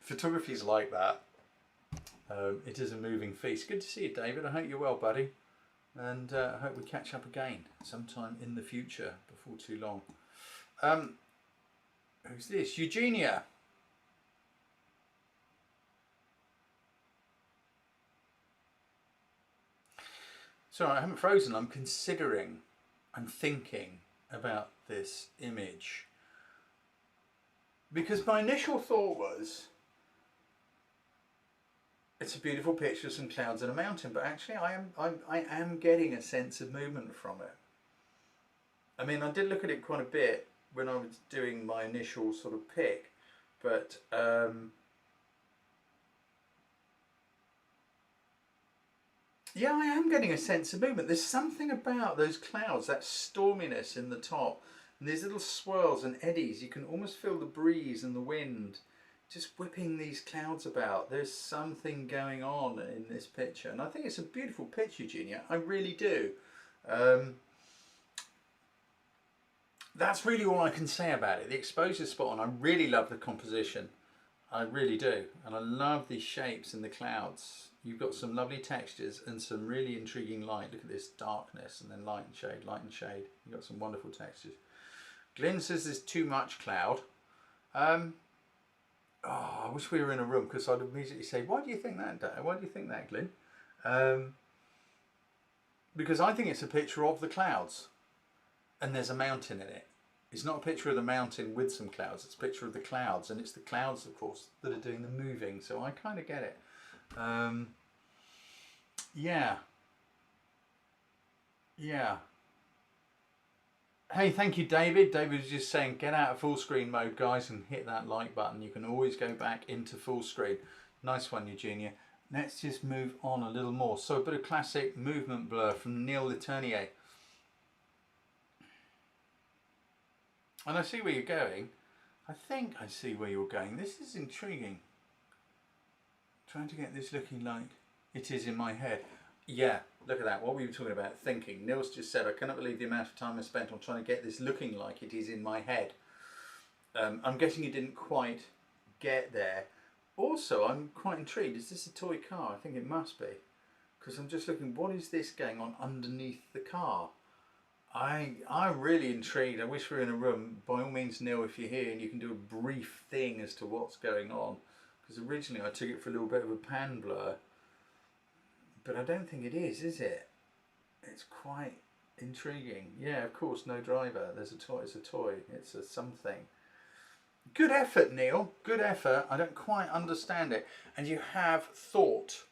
Photography's like that. It is a moving feast. Good to see you, David. I hope you're well, buddy. And I hope we catch up again sometime in the future, before too long. Who's this? Eugenia. Sorry, I haven't frozen. I'm considering, I'm thinking about this image. Because my initial thought was, it's a beautiful picture of some clouds and a mountain, but actually I am getting a sense of movement from it. I mean, I did look at it quite a bit when I was doing my initial sort of pick, but yeah, I am getting a sense of movement. There's something about those clouds, that storminess in the top, and these little swirls and eddies. You can almost feel the breeze and the wind just whipping these clouds about. There's something going on in this picture, and I think it's a beautiful picture, Eugenia. I really do. That's really all I can say about it. The exposure's spot on. I really love the composition. I really do. And I love the shapes in the clouds. You've got some lovely textures and some really intriguing light. Look at this darkness and then light and shade, light and shade. You've got some wonderful textures. Glyn says there's too much cloud. Oh, I wish we were in a room, because I'd immediately say, why do you think that, Dad? Why do you think that, Glyn? Because I think it's a picture of the clouds and there's a mountain in it. It's not a picture of the mountain with some clouds, it's a picture of the clouds, and it's the clouds, of course, that are doing the moving, so I kind of get it. Yeah. Hey, thank you, David. David was just saying, get out of full screen mode, guys, and hit that like button. You can always go back into full screen. Nice one, Eugenia. Let's just move on a little more. So a bit of classic movement blur from Neil Leternier. And I see where you're going. I think I see where you're going. This is intriguing. Trying to get this looking like it is in my head. Yeah, look at that. What we were talking about, thinking. Neil's just said, I cannot believe the amount of time I spent on trying to get this looking like it is in my head. I'm guessing you didn't quite get there. Also, I'm quite intrigued. Is this a toy car? I think it must be. Because I'm just looking, what is this going on underneath the car? I'm really intrigued. I wish we were in a room. By all means, Neil, if you're here and you can do a brief thing as to what's going on. Because originally I took it for a little bit of a pan blur. But I don't think it is it? It's quite intriguing. Yeah, of course, no driver. There's a toy. It's a toy. It's a something. Good effort, Neil. Good effort. I don't quite understand it. And you have thought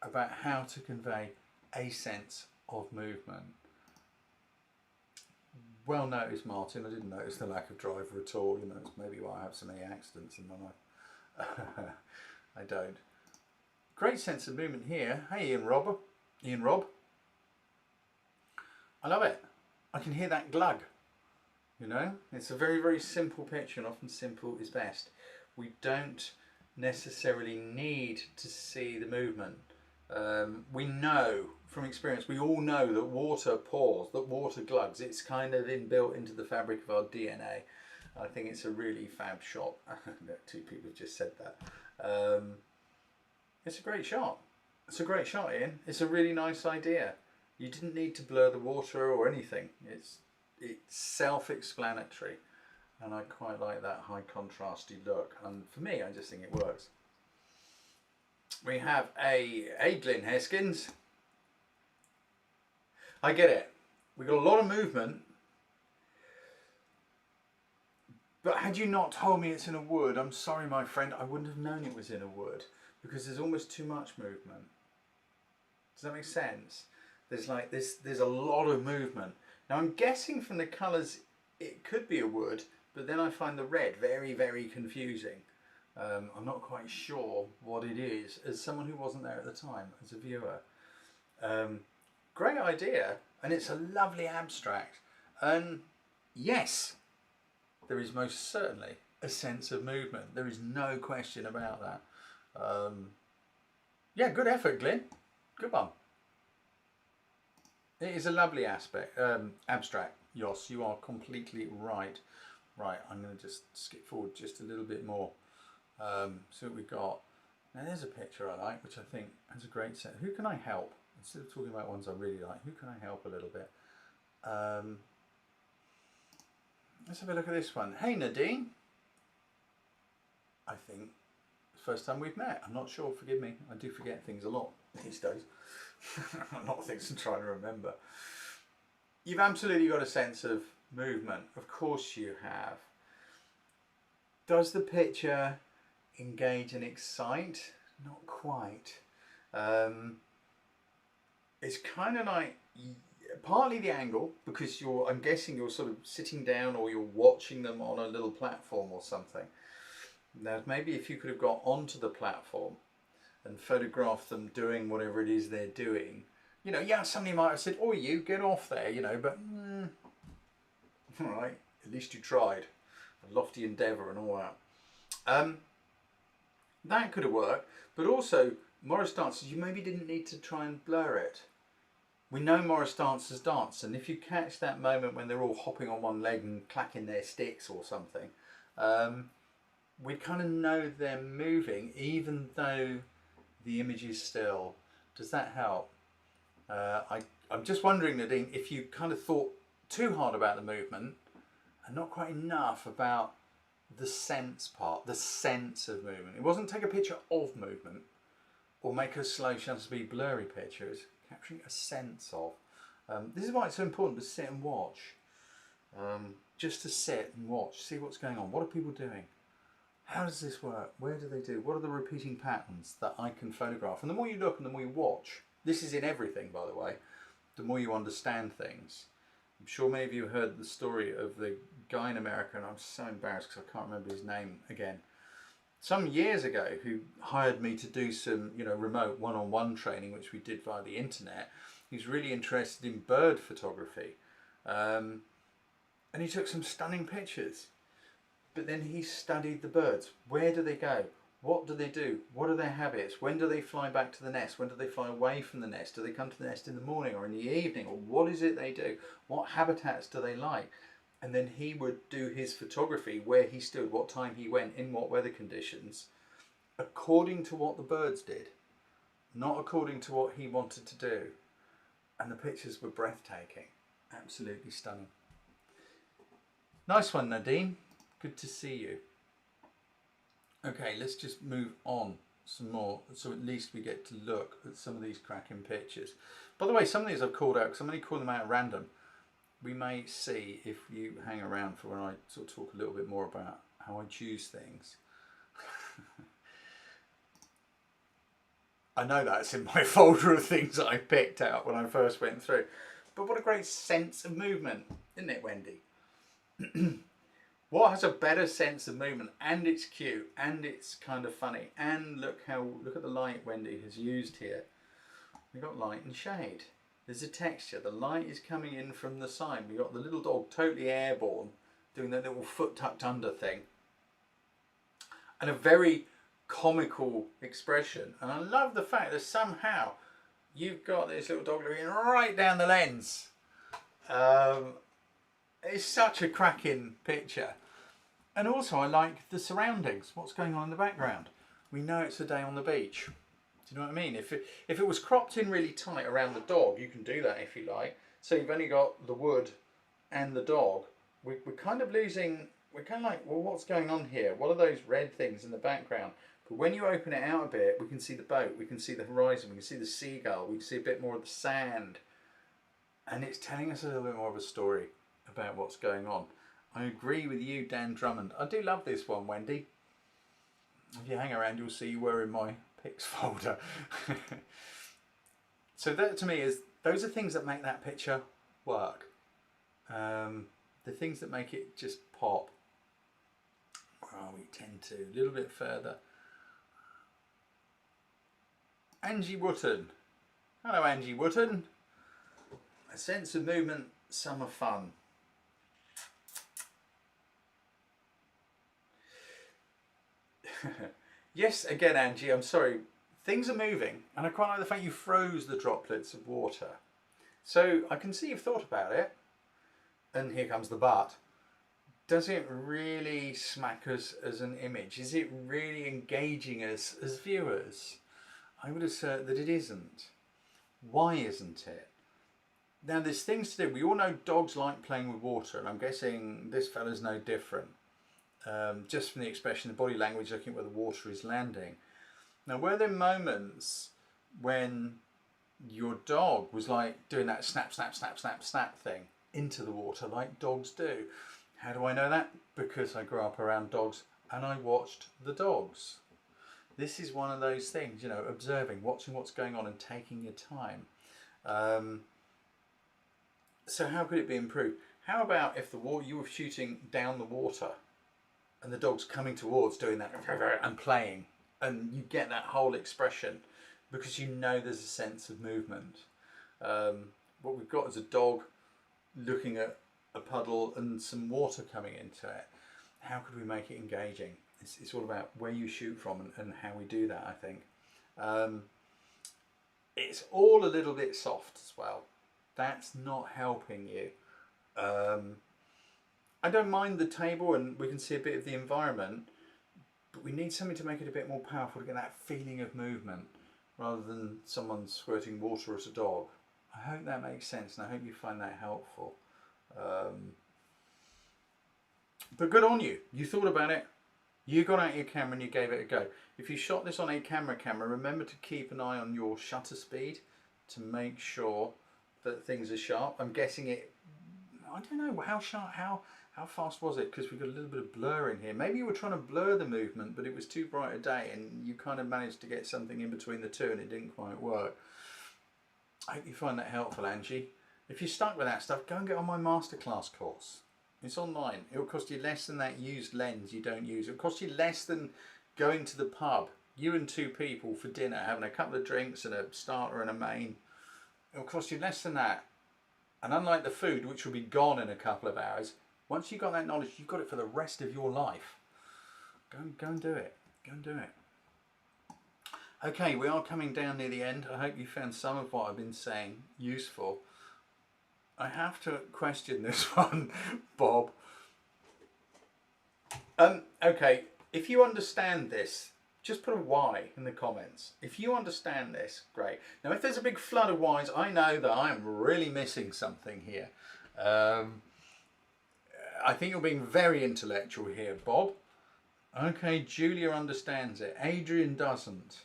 about how to convey a sense of movement. Well noticed, Martin. I didn't notice the lack of driver at all. You know, it's maybe why I have so many accidents in my life. I don't. Great sense of movement here. Hey, Ian Rob. I love it. I can hear that glug. You know, it's a very, very simple picture, and often simple is best. We don't necessarily need to see the movement. We know from experience, we all know that water pours, that water glugs. It's kind of inbuilt into the fabric of our DNA. I think it's a really fab shot. Two people have just said that. It's a great shot. It's a great shot, Ian. It's a really nice idea. You didn't need to blur the water or anything. It's self-explanatory, and I quite like that high contrasty look, and for me I just think it works. We have a Glyn Heskins. I get it, we got a lot of movement, but had you not told me it's in a wood, I'm sorry my friend, I wouldn't have known it was in a wood, because there's almost too much movement. Does that make sense? There's a lot of movement. Now I'm guessing from the colours it could be a wood, but then I find the red very, very confusing. I'm not quite sure what it is as someone who wasn't there at the time, as a viewer. Great idea, and it's a lovely abstract. And yes, there is most certainly a sense of movement. There is no question about that. Yeah, good effort, Glyn. Good one. It is a lovely abstract, Jos, you are completely right. Right, I'm going to just skip forward just a little bit more. See what we've got. Now there's a picture I like, which I think has a great set. Who can I help? Instead of talking about ones I really like, who can I help a little bit? Let's have a look at this one. Hey Nadine. I think it's the first time we've met. I'm not sure, forgive me. I do forget things a lot these days. A lot of things I'm trying to remember. You've absolutely got a sense of movement. Of course you have. Does the picture engage and excite? Not quite. It's kind of like partly the angle, because I'm guessing you're sort of sitting down or you're watching them on a little platform or something. Now maybe if you could have got onto the platform and photograph them doing whatever it is they're doing, you know, yeah, somebody might have said, oh, you get off there, you know, but all right, at least you tried. A lofty endeavour and all that. That could have worked, but also Morris dances, you maybe didn't need to try and blur it. We know Morris dancers dance, and if you catch that moment when they're all hopping on one leg and clacking their sticks or something, we kind of know they're moving, even though the image is still. Does that help? I'm just wondering, Nadine, if you kind of thought too hard about the movement and not quite enough about the sense part, the sense of movement. It wasn't take a picture of movement or make a slow shutter speed blurry picture. It's capturing a sense of. This is why it's so important to sit and watch. Just to sit and watch, see what's going on. What are people doing? How does this work? Where do they do? What are the repeating patterns that I can photograph? And the more you look and the more you watch, this is in everything, by the way, the more you understand things. I'm sure many of you heard the story of the guy in America, and I'm so embarrassed because I can't remember his name again, some years ago, who hired me to do some, you know, remote one-on-one training, which we did via the internet. He's really interested in bird photography, and he took some stunning pictures. But then he studied the birds. Where do they go? What do they do? What are their habits? When do they fly back to the nest? When do they fly away from the nest? Do they come to the nest in the morning or in the evening? Or what is it they do? What habitats do they like? And then he would do his photography, where he stood, what time he went, in what weather conditions, according to what the birds did, not according to what he wanted to do. And the pictures were breathtaking, absolutely stunning. Nice one, Nadine. Good to see you. Okay, let's just move on some more, so at least we get to look at some of these cracking pictures. By the way, some of these I've called out because I'm only calling them out at random. We may see if you hang around for when I sort of talk a little bit more about how I choose things. I know that's in my folder of things that I picked out when I first went through. But what a great sense of movement, isn't it, Wendy? What has a better sense of movement, and it's cute, and it's kind of funny, and look at the light Wendy has used here. We've got light and shade. There's a texture. The light is coming in from the side. We've got the little dog totally airborne, doing that little foot tucked under thing. And a very comical expression. And I love the fact that somehow you've got this little dog looking right down the lens. It's such a cracking picture. And also I like the surroundings, what's going on in the background. We know it's a day on the beach. Do you know what I mean? If it was cropped in really tight around the dog, you can do that if you like. So you've only got the wood and the dog. We're kind of losing, we're kind of like, well, what's going on here? What are those red things in the background? But when you open it out a bit, we can see the boat, we can see the horizon, we can see the seagull, we can see a bit more of the sand. And it's telling us a little bit more of a story about what's going on. I agree with you, Dan Drummond. I do love this one, Wendy. If you hang around, you'll see you were in my pics folder. So that to me is, those are things that make that picture work. The things that make it just pop. Where are we? 10-2, a little bit further. Angie Woodon. Hello, Angie Woodon. A sense of movement, summer fun. Yes, again, Angie, I'm sorry. Things are moving, and I quite like the fact you froze the droplets of water. So I can see you've thought about it, and here comes the but. Does it really smack us as an image? Is it really engaging us as viewers? I would assert that it isn't. Why isn't it? Now, there's things to do. We all know dogs like playing with water, and I'm guessing this fella's no different. Just from the expression, the body language, looking at where the water is landing. Now, were there moments when your dog was like doing that snap, snap, snap, snap, snap thing into the water like dogs do? How do I know that? Because I grew up around dogs and I watched the dogs. This is one of those things, you know, observing, watching what's going on and taking your time. So how could it be improved? How about if you were shooting down the water and the dog's coming towards, doing that and playing, and you get that whole expression because you know there's a sense of movement. What we've got is a dog looking at a puddle and some water coming into it. How could we make it engaging? It's all about where you shoot from and how we do that, I think. It's all a little bit soft as well. That's not helping you. I don't mind the table and we can see a bit of the environment, but we need something to make it a bit more powerful to get that feeling of movement rather than someone squirting water at a dog. I hope that makes sense and I hope you find that helpful. But good on you. You thought about it. You got out your camera and you gave it a go. If you shot this on a camera, remember to keep an eye on your shutter speed to make sure that things are sharp. I'm guessing it, I don't know how sharp, how fast was it? Because we've got a little bit of blur in here. Maybe you were trying to blur the movement, but it was too bright a day and you kind of managed to get something in between the two and it didn't quite work. I hope you find that helpful, Angie. If you're stuck with that stuff, go and get on my masterclass course. It's online. It'll cost you less than that used lens you don't use. It'll cost you less than going to the pub, you and two people for dinner, having a couple of drinks and a starter and a main. It'll cost you less than that. And unlike the food, which will be gone in a couple of hours, once you've got that knowledge, you've got it for the rest of your life. Go and do it. Go and do it. Okay, we are coming down near the end. I hope you found some of what I've been saying useful. I have to question this one, Bob. Okay, if you understand this, just put a Y in the comments. If you understand this, great. Now, if there's a big flood of Ys, I know that I'm really missing something here. I think you're being very intellectual here, Bob. Okay, Julia understands it. Adrian doesn't.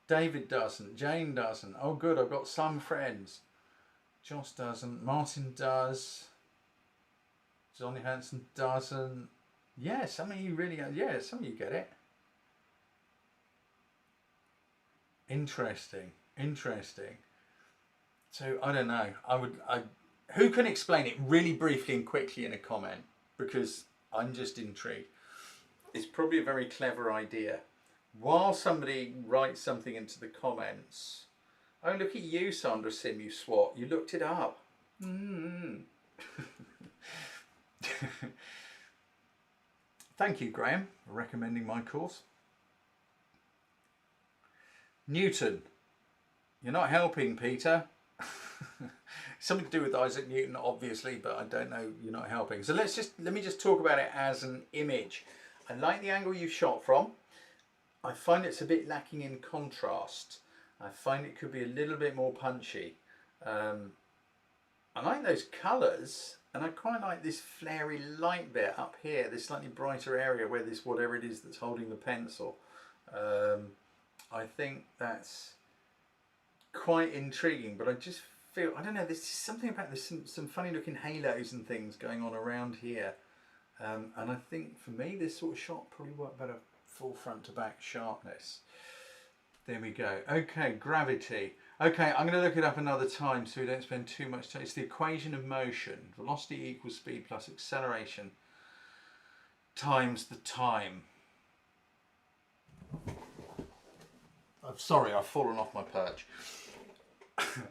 David doesn't. Jane doesn't. Oh, good, I've got some friends. Joss doesn't. Martin does. Johnny Hansen doesn't. Yeah, some of you really, yeah, some of you get it. Interesting, interesting. So I don't know. Who can explain it really briefly and quickly in a comment? Because I'm just intrigued. It's probably a very clever idea. While somebody writes something into the comments, oh, look at you, Sandra Sim, you swat. You looked it up. Thank you, Graham, for recommending my course. Newton, you're not helping, Peter. Something to do with Isaac Newton, obviously, but I don't know, you're not helping. So let me just talk about it as an image. I like the angle you shot from. I find it's a bit lacking in contrast. I find it could be a little bit more punchy. I like those colours, and I quite like this flary light bit up here, this slightly brighter area where this, whatever it is that's holding the pencil. I think that's quite intriguing, but I just feel, I don't know, there's something about this, some funny looking halos and things going on around here. And I think for me, this sort of shot probably worked better full front to back sharpness. There we go. Okay, gravity. Okay, I'm going to look it up another time so we don't spend too much time. It's the equation of motion. Velocity equals speed plus acceleration times the time. I'm sorry, I've fallen off my perch.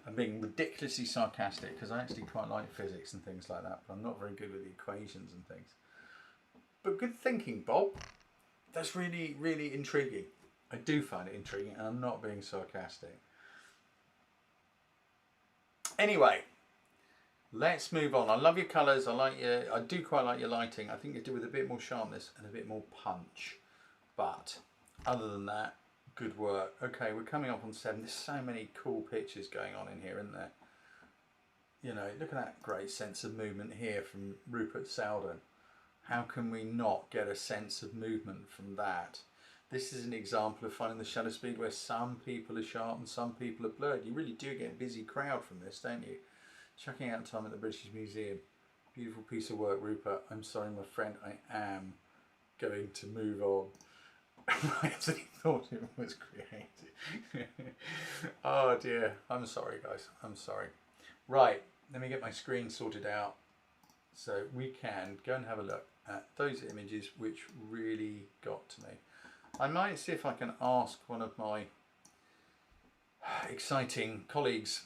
I'm being ridiculously sarcastic because I actually quite like physics and things like that, but I'm not very good with the equations and things. But good thinking, Bob. That's really, really intriguing. I do find it intriguing, and I'm not being sarcastic. Anyway, let's move on. I love your colours. I do quite like your lighting. I think you do with a bit more sharpness and a bit more punch. But other than that, good work. Okay, we're coming up on 7. There's so many cool pictures going on in here, isn't there? You know, look at that great sense of movement here from Rupert Salden. How can we not get a sense of movement from that? This is an example of finding the shutter speed where some people are sharp and some people are blurred. You really do get a busy crowd from this, don't you? Chucking out time at the British Museum. Beautiful piece of work, Rupert. I'm sorry, my friend, I am going to move on. I actually thought it was creative. Oh dear, I'm sorry guys, I'm sorry. Right, let me get my screen sorted out so we can go and have a look at those images which really got to me. I might see if I can ask one of my exciting colleagues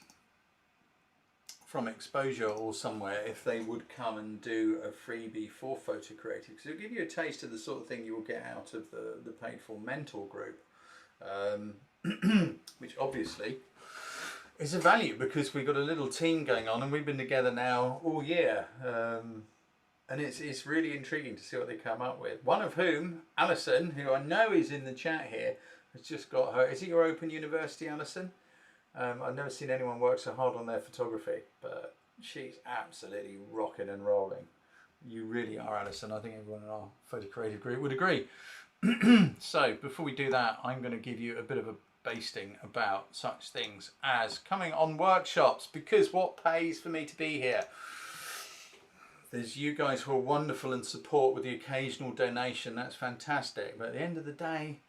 from Exposure or somewhere if they would come and do a freebie for Photo Creative, because it'll give you a taste of the sort of thing you will get out of the paid for mentor group, which obviously is a value because we've got a little team going on and we've been together now all year, and it's really intriguing to see what they come up with. One of whom, Alison, who I know is in the chat here, has just got her, is it your Open University, Alison? I've never seen anyone work so hard on their photography, but she's absolutely rocking and rolling. You really are, Alison. I think everyone in our Photo Creative group would agree. So before we do that, I'm going to give you a bit of a basting about such things as coming on workshops, because what pays for me to be here? There's you guys who are wonderful and support with the occasional donation. That's fantastic. But at the end of the day,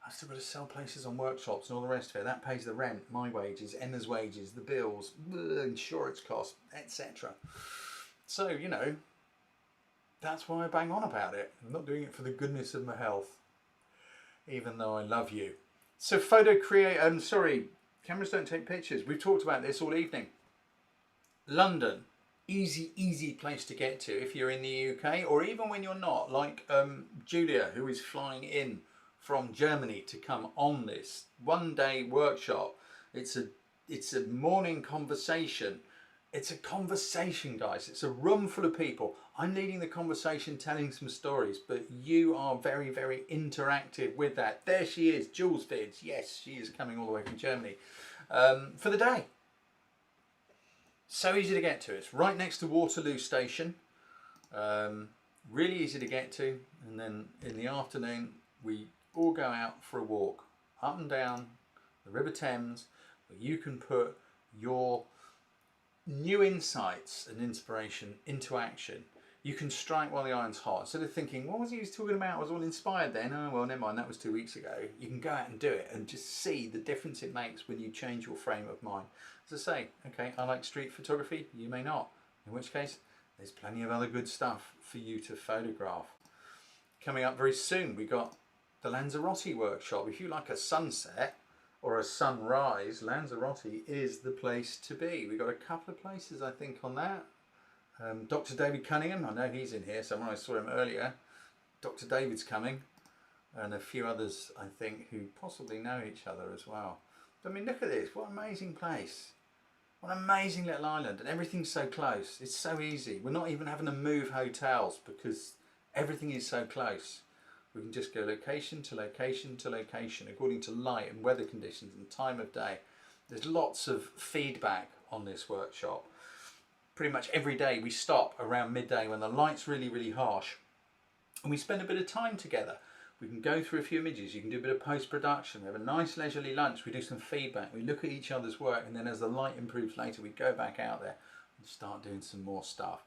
I've still got to sell places on workshops and all the rest of it. That pays the rent, my wages, Emma's wages, the bills, insurance costs, etc. So, you know, that's why I bang on about it. I'm not doing it for the goodness of my health, even though I love you. So cameras don't take pictures. We've talked about this all evening. London, easy place to get to if you're in the UK, or even when you're not, like Julia, who is flying in from Germany to come on this one-day workshop. It's a morning conversation. It's a conversation, guys. It's a room full of people. I'm leading the conversation, telling some stories, but you are very, very interactive with that. There she is, Jules Vids. Yes, she is coming all the way from Germany for the day. So easy to get to. It's right next to Waterloo Station. Really easy to get to. And then in the afternoon, we all go out for a walk up and down the River Thames, where you can put your new insights and inspiration into action. You can strike while the iron's hot. Instead of thinking, what was he talking about? I was all inspired then. Oh, well, never mind, that was 2 weeks ago. You can go out and do it and just see the difference it makes when you change your frame of mind. As I say, okay, I like street photography, you may not. In which case, there's plenty of other good stuff for you to photograph. Coming up very soon, we got the Lanzarote workshop. If you like a sunset or a sunrise, Lanzarote is the place to be. We've got a couple of places, I think, on that. Dr. David Cunningham, I know he's in here, so when I saw him earlier, Dr. David's coming, and a few others, I think, who possibly know each other as well. But I mean, look at this, what an amazing place. What an amazing little island, and everything's so close. It's so easy. We're not even having to move hotels because everything is so close. We can just go location to location to location according to light and weather conditions and time of day. There's lots of feedback on this workshop. Pretty much every day we stop around midday when the light's really, really harsh, and we spend a bit of time together. We can go through a few images, you can do a bit of post-production, we have a nice leisurely lunch, we do some feedback, we look at each other's work, and then as the light improves later, we go back out there and start doing some more stuff.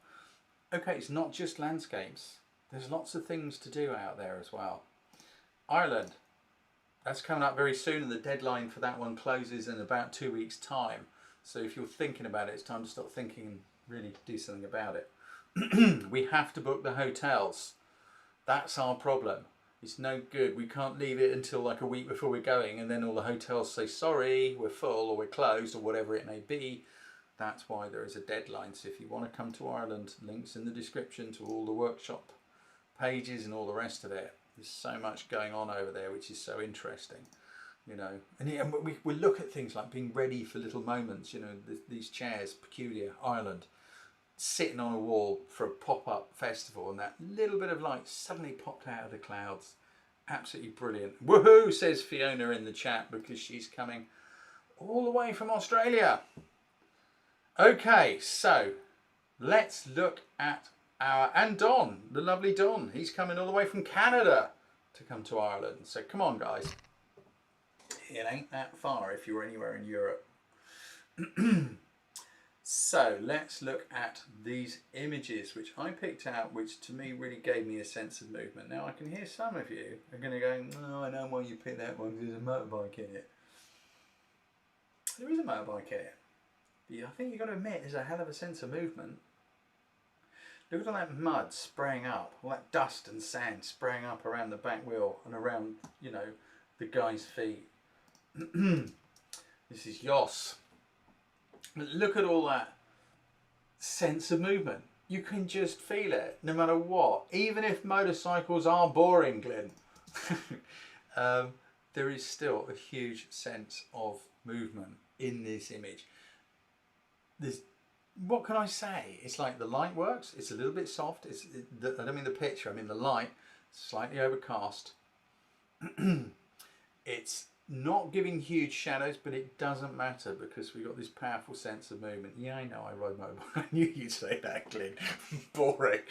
Okay, it's not just landscapes. There's lots of things to do out there as well. Ireland, that's coming up very soon, and the deadline for that one closes in about 2 weeks' time. So if you're thinking about it, it's time to stop thinking and really do something about it. We have to book the hotels. That's our problem. It's no good. We can't leave it until like a week before we're going, and then all the hotels say, sorry, we're full or we're closed or whatever it may be. That's why there is a deadline. So if you want to come to Ireland, links in the description to all the workshop pages and all the rest of it. There's so much going on over there, which is so interesting, you know. And we look at things like being ready for little moments, you know, these chairs, peculiar, Ireland, sitting on a wall for a pop-up festival, and that little bit of light suddenly popped out of the clouds. Absolutely brilliant. Woohoo, says Fiona in the chat, because she's coming all the way from Australia. Okay, so let's look at and Don, the lovely Don, he's coming all the way from Canada to come to Ireland. So come on, guys. It ain't that far if you're anywhere in Europe. So let's look at these images which I picked out, which to me really gave me a sense of movement. Now I can hear some of you are going to go, oh, I know why you picked that one, because there's a motorbike in it. There is a motorbike in it. But I think you've got to admit there's a hell of a sense of movement. Look at all that mud spraying up, all that dust and sand spraying up around the back wheel and around, you know, the guy's feet. This is Jos. Look at all that sense of movement. You can just feel it, no matter what. Even if motorcycles are boring, Glenn, there is still a huge sense of movement in this image. What can I say? It's like the light works. It's a little bit soft. I don't mean the picture. I mean the light. Slightly overcast. It's not giving huge shadows, but it doesn't matter because we've got this powerful sense of movement. Yeah, I know. I ride mobile. I knew you'd say that, Glenn. Boring.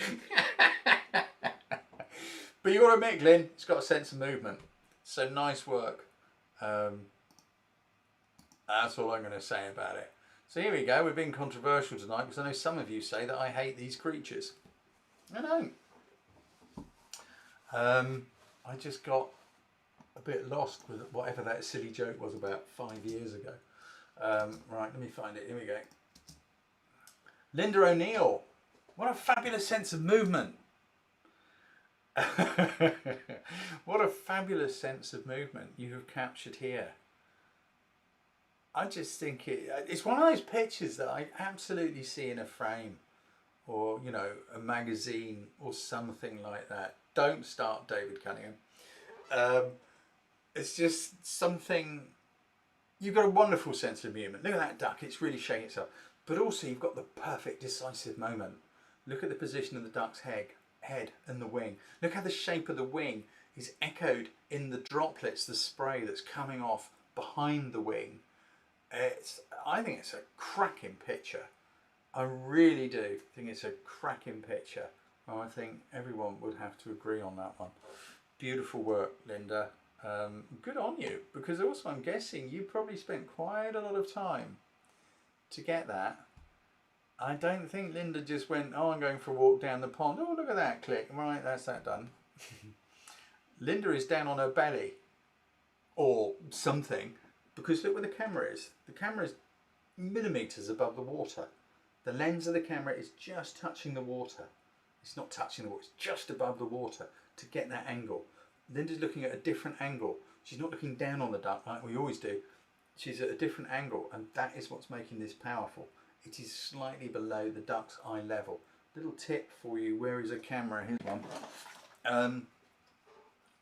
But you got to admit, Glenn, it's got a sense of movement. So nice work. That's all I'm going to say about it. So here we go, we're being controversial tonight because I know some of you say that I hate these creatures. I don't. I just got a bit lost with whatever that silly joke was about 5 years ago. Right, let me find it, here we go. Linda O'Neill, what a fabulous sense of movement. What a fabulous sense of movement you have captured here. I just think it's one of those pictures that I absolutely see in a frame or, you know, a magazine or something like that. Don't start, David Cunningham. It's just something, you've got a wonderful sense of movement. Look at that duck, it's really shaking itself. But also you've got the perfect decisive moment. Look at the position of the duck's head and the wing. Look how the shape of the wing is echoed in the droplets, the spray that's coming off behind the wing. I think it's a cracking picture. I really do think it's a cracking picture. I think everyone would have to agree on that one. Beautiful work, Linda. Good on you, because also I'm guessing you probably spent quite a lot of time to get that. I don't think Linda just went, oh, I'm going for a walk down the pond. Oh, look at that, click. Right, that's that done. Linda is down on her belly or something, because look where the camera is. The camera is millimetres above the water. The lens of the camera is just touching the water. It's not touching the water, it's just above the water to get that angle. Linda's looking at a different angle. She's not looking down on the duck like we always do. She's at a different angle, and that is what's making this powerful. It is slightly below the duck's eye level. Little tip for you, where is a camera? Here's one.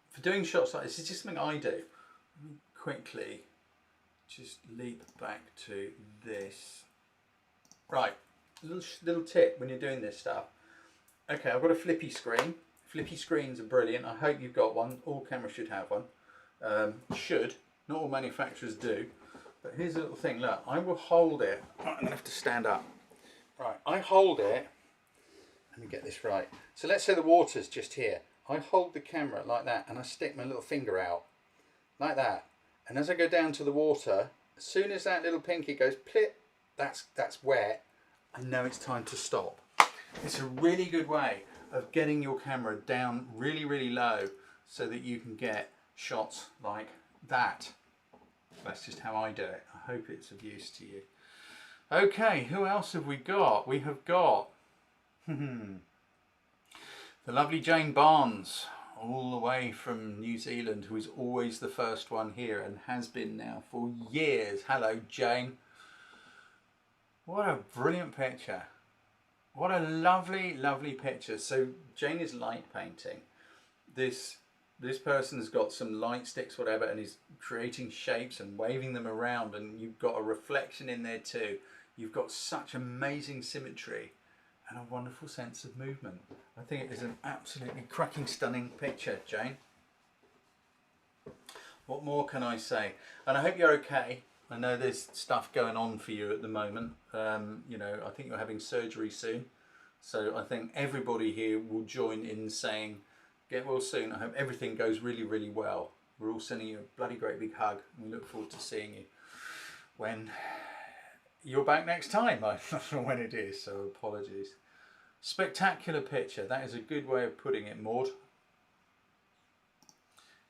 For doing shots like this, it's just something I do. Let me quickly just leap back to this. Right, little tip when you're doing this stuff. Okay, I've got a flippy screen. Flippy screens are brilliant. I hope you've got one. All cameras should have one. Should. Not all manufacturers do. But here's a little thing. Look, I will hold it. Right, I'm going to have to stand up. Right, I hold it. Let me get this right. So let's say the water's just here. I hold the camera like that and I stick my little finger out. Like that. And as I go down to the water, as soon as that little pinky goes plip, that's wet, I know it's time to stop. It's a really good way of getting your camera down really, really low so that you can get shots like that. That's just how I do it. I hope it's of use to you. Okay, who else have we got? We have got the lovely Jane Barnes, all the way from New Zealand, who is always the first one here and has been now for years. Hello, Jane. What a brilliant picture. What a lovely, lovely picture. So Jane is light painting. This person's got some light sticks, whatever, and is creating shapes and waving them around, and you've got a reflection in there too. You've got such amazing symmetry and a wonderful sense of movement. I think it is an absolutely cracking, stunning picture, Jane. What more can I say? And I hope you're okay. I know there's stuff going on for you at the moment. You know, I think you're having surgery soon. So I think everybody here will join in saying, get well soon. I hope everything goes really, really well. We're all sending you a bloody great big hug. And we look forward to seeing you when you're back next time. I don't know when it is, so apologies. Spectacular picture. That is a good way of putting it, Maud.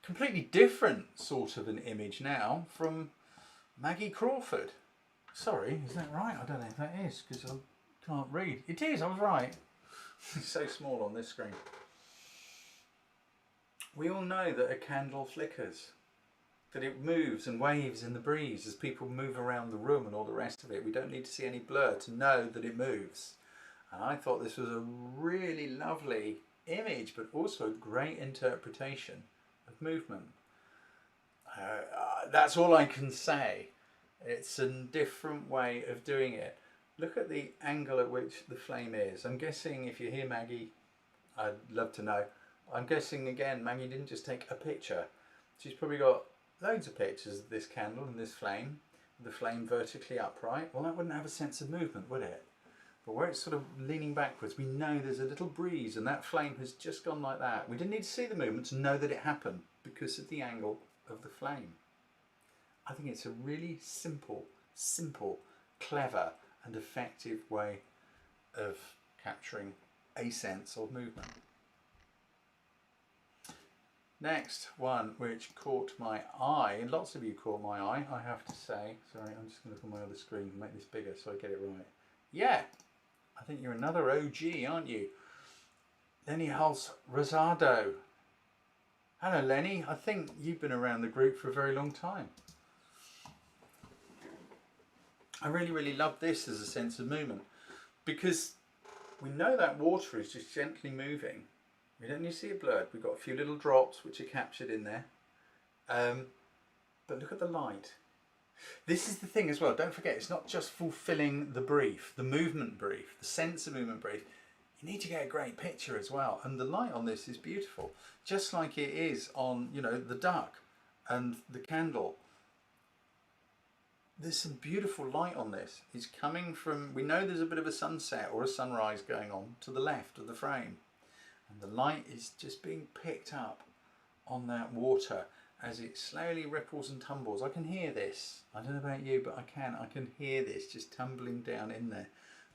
Completely different sort of an image now from Maggie Crawford. Sorry, is that right? I don't know if that is, because I can't read. It is, I was right. It's so small on this screen. We all know that a candle flickers, that it moves and waves in the breeze as people move around the room and all the rest of it. We don't need to see any blur to know that it moves. And I thought this was a really lovely image, but also a great interpretation of movement. That's all I can say. It's a different way of doing it. Look at the angle at which the flame is. I'm guessing, if you're here, Maggie, I'd love to know. I'm guessing, again, Maggie didn't just take a picture. She's probably got loads of pictures of this candle and this flame, the flame vertically upright. Well, that wouldn't have a sense of movement, would it? But where it's sort of leaning backwards, we know there's a little breeze and that flame has just gone like that. We didn't need to see the movement to know that it happened because of the angle of the flame. I think it's a really simple, clever and effective way of capturing a sense of movement. Next one, which caught my eye, and lots of you caught my eye, I have to say. Sorry, I'm just going to look on my other screen and make this bigger so I get it right. Yeah, I think you're another OG, aren't you? Lenny Hulse Rosado. Hello, Lenny. I think you've been around the group for a very long time. I really, really love this as a sense of movement, because we know that water is just gently moving. We don't need to see it blurred. We've got a few little drops which are captured in there. But look at the light. This is the thing as well, don't forget, it's not just fulfilling the brief, the movement brief, the sense of movement brief. You need to get a great picture as well, and the light on this is beautiful, just like it is on, you know, the duck and the candle. There's some beautiful light on this. It's coming from, we know there's a bit of a sunset or a sunrise going on to the left of the frame, and the light is just being picked up on that water as it slowly ripples and tumbles. I can hear this. I don't know about you, but I can hear this just tumbling down in there.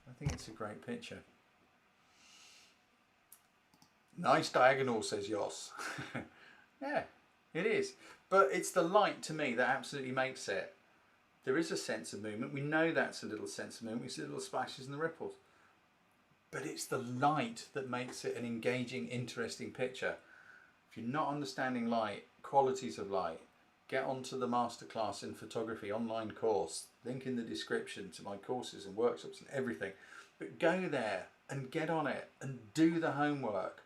I think it's a great picture. Nice diagonal, says Jos. Yeah, it is. But it's the light to me that absolutely makes it. There is a sense of movement. We know that's a little sense of movement. We see little splashes and the ripples. But it's the light that makes it an engaging, interesting picture. If you're not understanding light, qualities of light, get onto the masterclass in photography online course. Link in the description to my courses and workshops and everything. But go there and get on it and do the homework,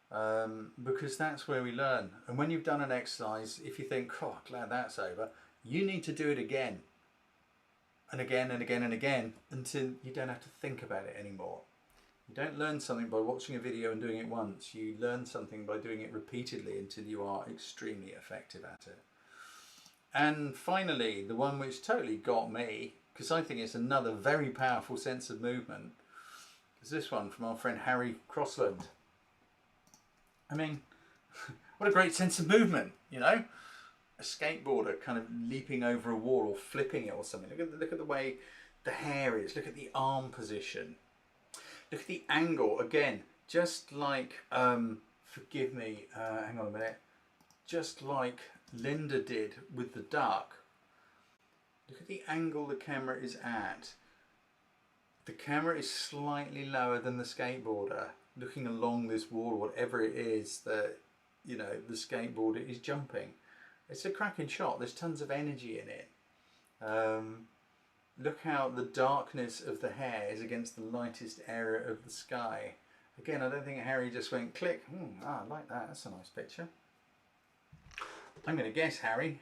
because that's where we learn. And when you've done an exercise, if you think, oh, glad that's over, you need to do it again and again and again and again until you don't have to think about it anymore. You don't learn something by watching a video and doing it once. You learn something by doing it repeatedly until you are extremely effective at it. And finally, the one which totally got me, because I think it's another very powerful sense of movement, is this one from our friend Harry Crossland. I mean, what a great sense of movement, you know? A skateboarder kind of leaping over a wall or flipping it or something. Look at the way the hair is. Look at the arm position. Look at the angle. Again, just like, forgive me, hang on a minute. Just like Linda did with the duck. Look at the angle the camera is at. The camera is slightly lower than the skateboarder, looking along this wall, whatever it is that, you know, the skateboarder is jumping. It's a cracking shot. There's tons of energy in it. Look how the darkness of the hair is against the lightest area of the sky. Again, I don't think Harry just went click. I like that. That's a nice picture. I'm going to guess, Harry,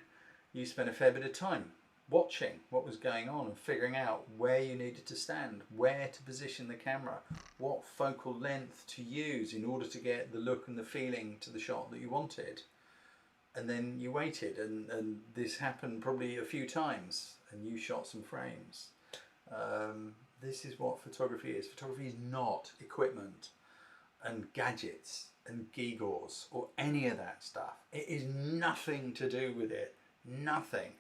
you spent a fair bit of time watching what was going on and figuring out where you needed to stand, where to position the camera, what focal length to use in order to get the look and the feeling to the shot that you wanted. And then you waited, and this happened probably a few times, and you shot some frames. This is what photography is. Photography is not equipment and gadgets and gewgaws or any of that stuff. It is nothing to do with it. Nothing.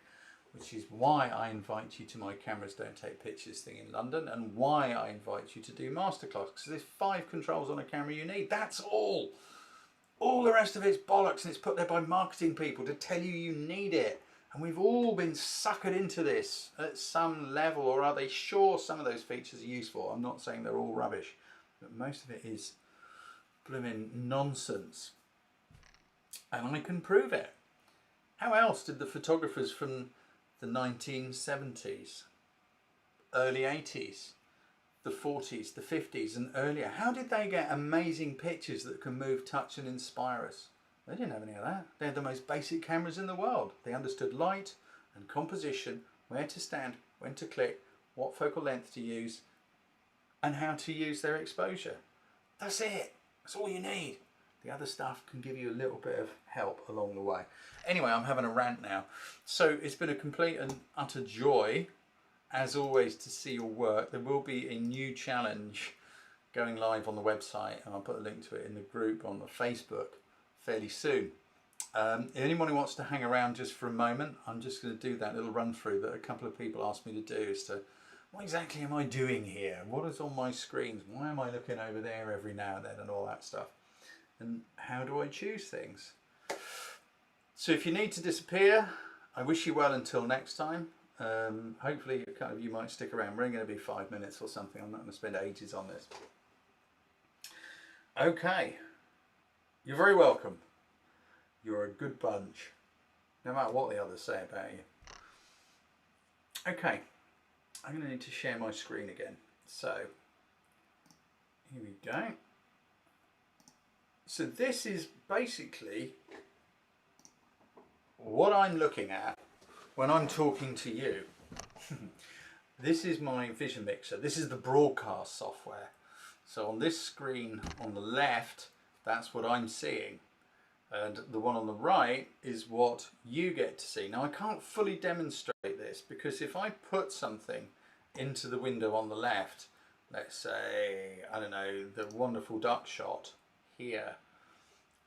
Which is why I invite you to my Cameras Don't Take Pictures thing in London, and why I invite you to do masterclass, because there's 5 controls on a camera you need. That's all. All the rest of it's bollocks, and it's put there by marketing people to tell you you need it. And we've all been suckered into this at some level or other. Sure, some of those features are useful. I'm not saying they're all rubbish, but most of it is blooming nonsense. And I can prove it. How else did the photographers from the 1970s, early 80s, the 40s, the 50s and earlier, how did they get amazing pictures that can move, touch and inspire us? They didn't have any of that. They had the most basic cameras in the world. They understood light and composition, where to stand, when to click, what focal length to use and how to use their exposure. That's it. That's all you need. The other stuff can give you a little bit of help along the way. Anyway, I'm having a rant now. So it's been a complete and utter joy, as always, to see your work. There will be a new challenge going live on the website, and I'll put a link to it in the group on the Facebook fairly soon. Anyone who wants to hang around just for a moment, I'm just going to do that little run through that a couple of people asked me to do, as to what exactly am I doing here? What is on my screens? Why am I looking over there every now and then and all that stuff? And how do I choose things? So if you need to disappear, I wish you well until next time. Hopefully kind of you might stick around. We're only going to be 5 minutes or something. I'm not going to spend ages on this. Okay, you're very welcome. You're a good bunch, no matter what the others say about you. Okay, I'm going to need to share my screen again. So here we go. So this is basically what I'm looking at when I'm talking to you, this is my vision mixer. This is the broadcast software. So on this screen on the left, that's what I'm seeing. And the one on the right is what you get to see. Now I can't fully demonstrate this because if I put something into the window on the left, let's say, I don't know, the wonderful duck shot here.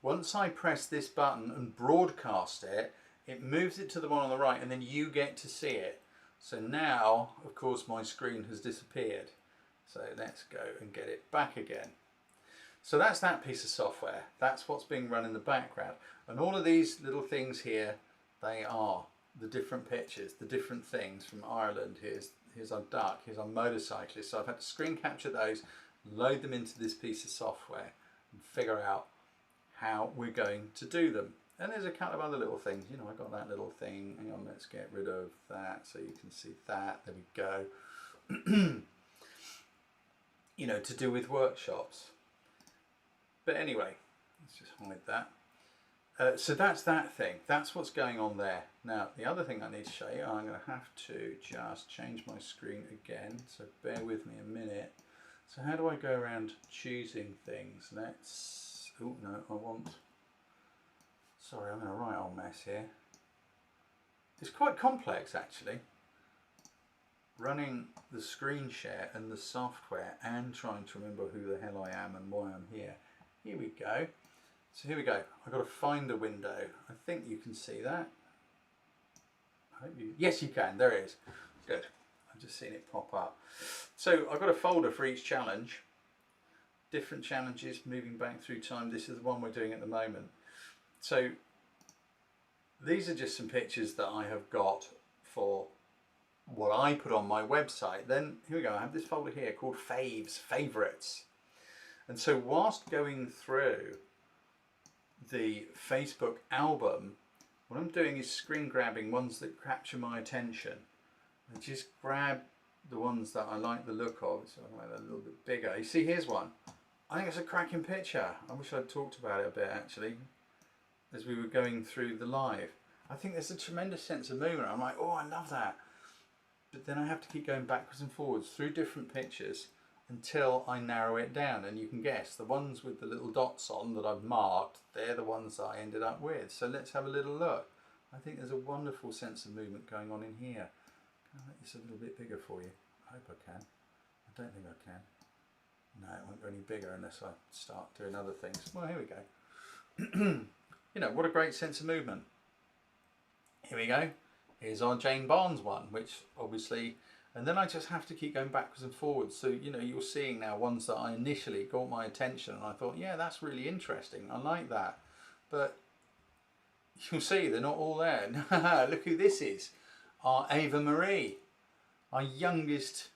Once I press this button and broadcast it, it moves it to the one on the right and then you get to see it. So now, of course, my screen has disappeared. So let's go and get it back again. So that's that piece of software. That's what's being run in the background. And all of these little things here, they are the different pictures, the different things from Ireland. Here's our duck, here's our motorcyclist. So I've had to screen capture those, load them into this piece of software and figure out how we're going to do them. And there's a couple of other little things. You know, I got that little thing. Hang on, let's get rid of that so you can see that. There we go. You know, to do with workshops. But anyway, let's just hide that. So that's that thing. That's what's going on there. Now, the other thing I need to show you, I'm going to have to just change my screen again. So bear with me a minute. So how do I go around choosing things? Let's, oh no, I want, sorry, I'm in a right old mess here. It's quite complex actually. Running the screen share and the software and trying to remember who the hell I am and why I'm here. Here we go. So here we go. I've got to find a window. I think you can see that. I hope you, yes you can, there it is. Good. I've just seen it pop up. So I've got a folder for each challenge. Different challenges moving back through time. This is the one we're doing at the moment. So these are just some pictures that I have got for what I put on my website. Then here we go, I have this folder here called Faves, Favourites. And so whilst going through the Facebook album, what I'm doing is screen grabbing ones that capture my attention. And just grab the ones that I like the look of, so I like that a little bit bigger. You see, here's one. I think it's a cracking picture. I wish I'd talked about it a bit actually, as we were going through the live. I think there's a tremendous sense of movement. I'm like, oh, I love that. But then I have to keep going backwards and forwards through different pictures until I narrow it down. And you can guess, the ones with the little dots on that I've marked, they're the ones that I ended up with. So let's have a little look. I think there's a wonderful sense of movement going on in here. Can I make this a little bit bigger for you? I hope I can. I don't think I can. No, it won't go any bigger unless I start doing other things. Well, here we go. You know, what a great sense of movement. Here we go. Here's our Jane Barnes one, which obviously, and then I just have to keep going backwards and forwards. So, you know, you're seeing now ones that I initially got my attention and I thought, yeah, that's really interesting. I like that. But you'll see they're not all there. Look who this is. Our Ava Marie, our youngest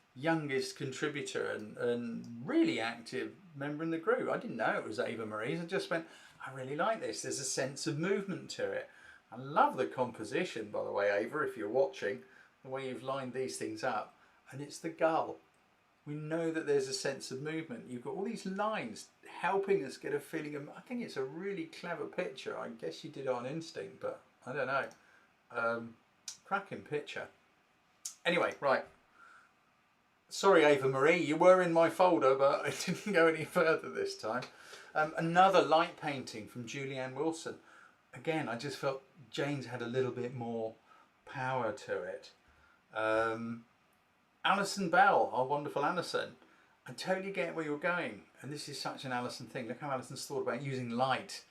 contributor and really active member in the group. I didn't know it was Ava Marie's. I just went, I really like this. There's a sense of movement to it. I love the composition, by the way, Ava, if you're watching, the way you've lined these things up. And it's the gull. We know that there's a sense of movement. You've got all these lines helping us get a feeling of, I think it's a really clever picture. I guess you did it on instinct, but I don't know. Cracking picture. Anyway, right. Sorry, Ava Marie, you were in my folder, but I didn't go any further this time. Another light painting from Julianne Wilson. Again, I just felt Jane's had a little bit more power to it. Alison Bell, our wonderful Alison. I totally get where you're going. And this is such an Alison thing. Look how Alison's thought about using light.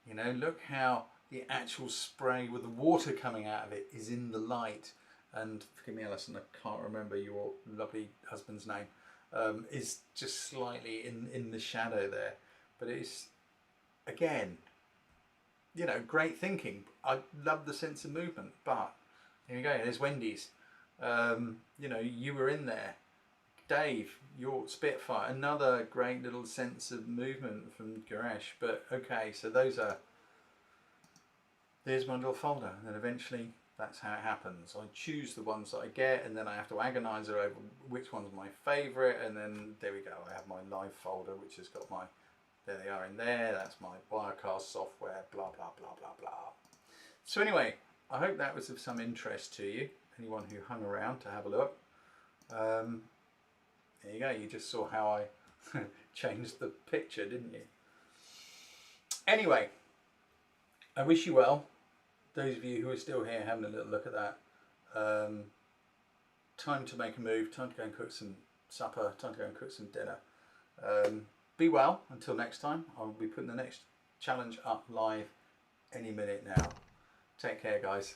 You know, look how the actual spray with the water coming out of it is in the light. And forgive me, Alison, I can't remember your lovely husband's name. Is just slightly in the shadow there. But it's, again, you know, great thinking. I love the sense of movement, but here we go, there's Wendy's. You know, you were in there. Dave, your Spitfire, another great little sense of movement from Goresh. But okay, so those are, there's my little folder, and then eventually that's how it happens. I choose the ones that I get, and then I have to agonise over which one's my favourite, and then there we go, I have my live folder, which has got my, there they are in there, that's my Wirecast software, blah, blah, blah, blah, blah. So anyway, I hope that was of some interest to you, anyone who hung around to have a look. There you go, you just saw how I changed the picture, didn't you? Anyway, I wish you well. Those of you who are still here having a little look at that. Time to make a move, time to go and cook some supper, time to go and cook some dinner. Be well until next time. I'll be putting the next challenge up live any minute now. Take care, guys.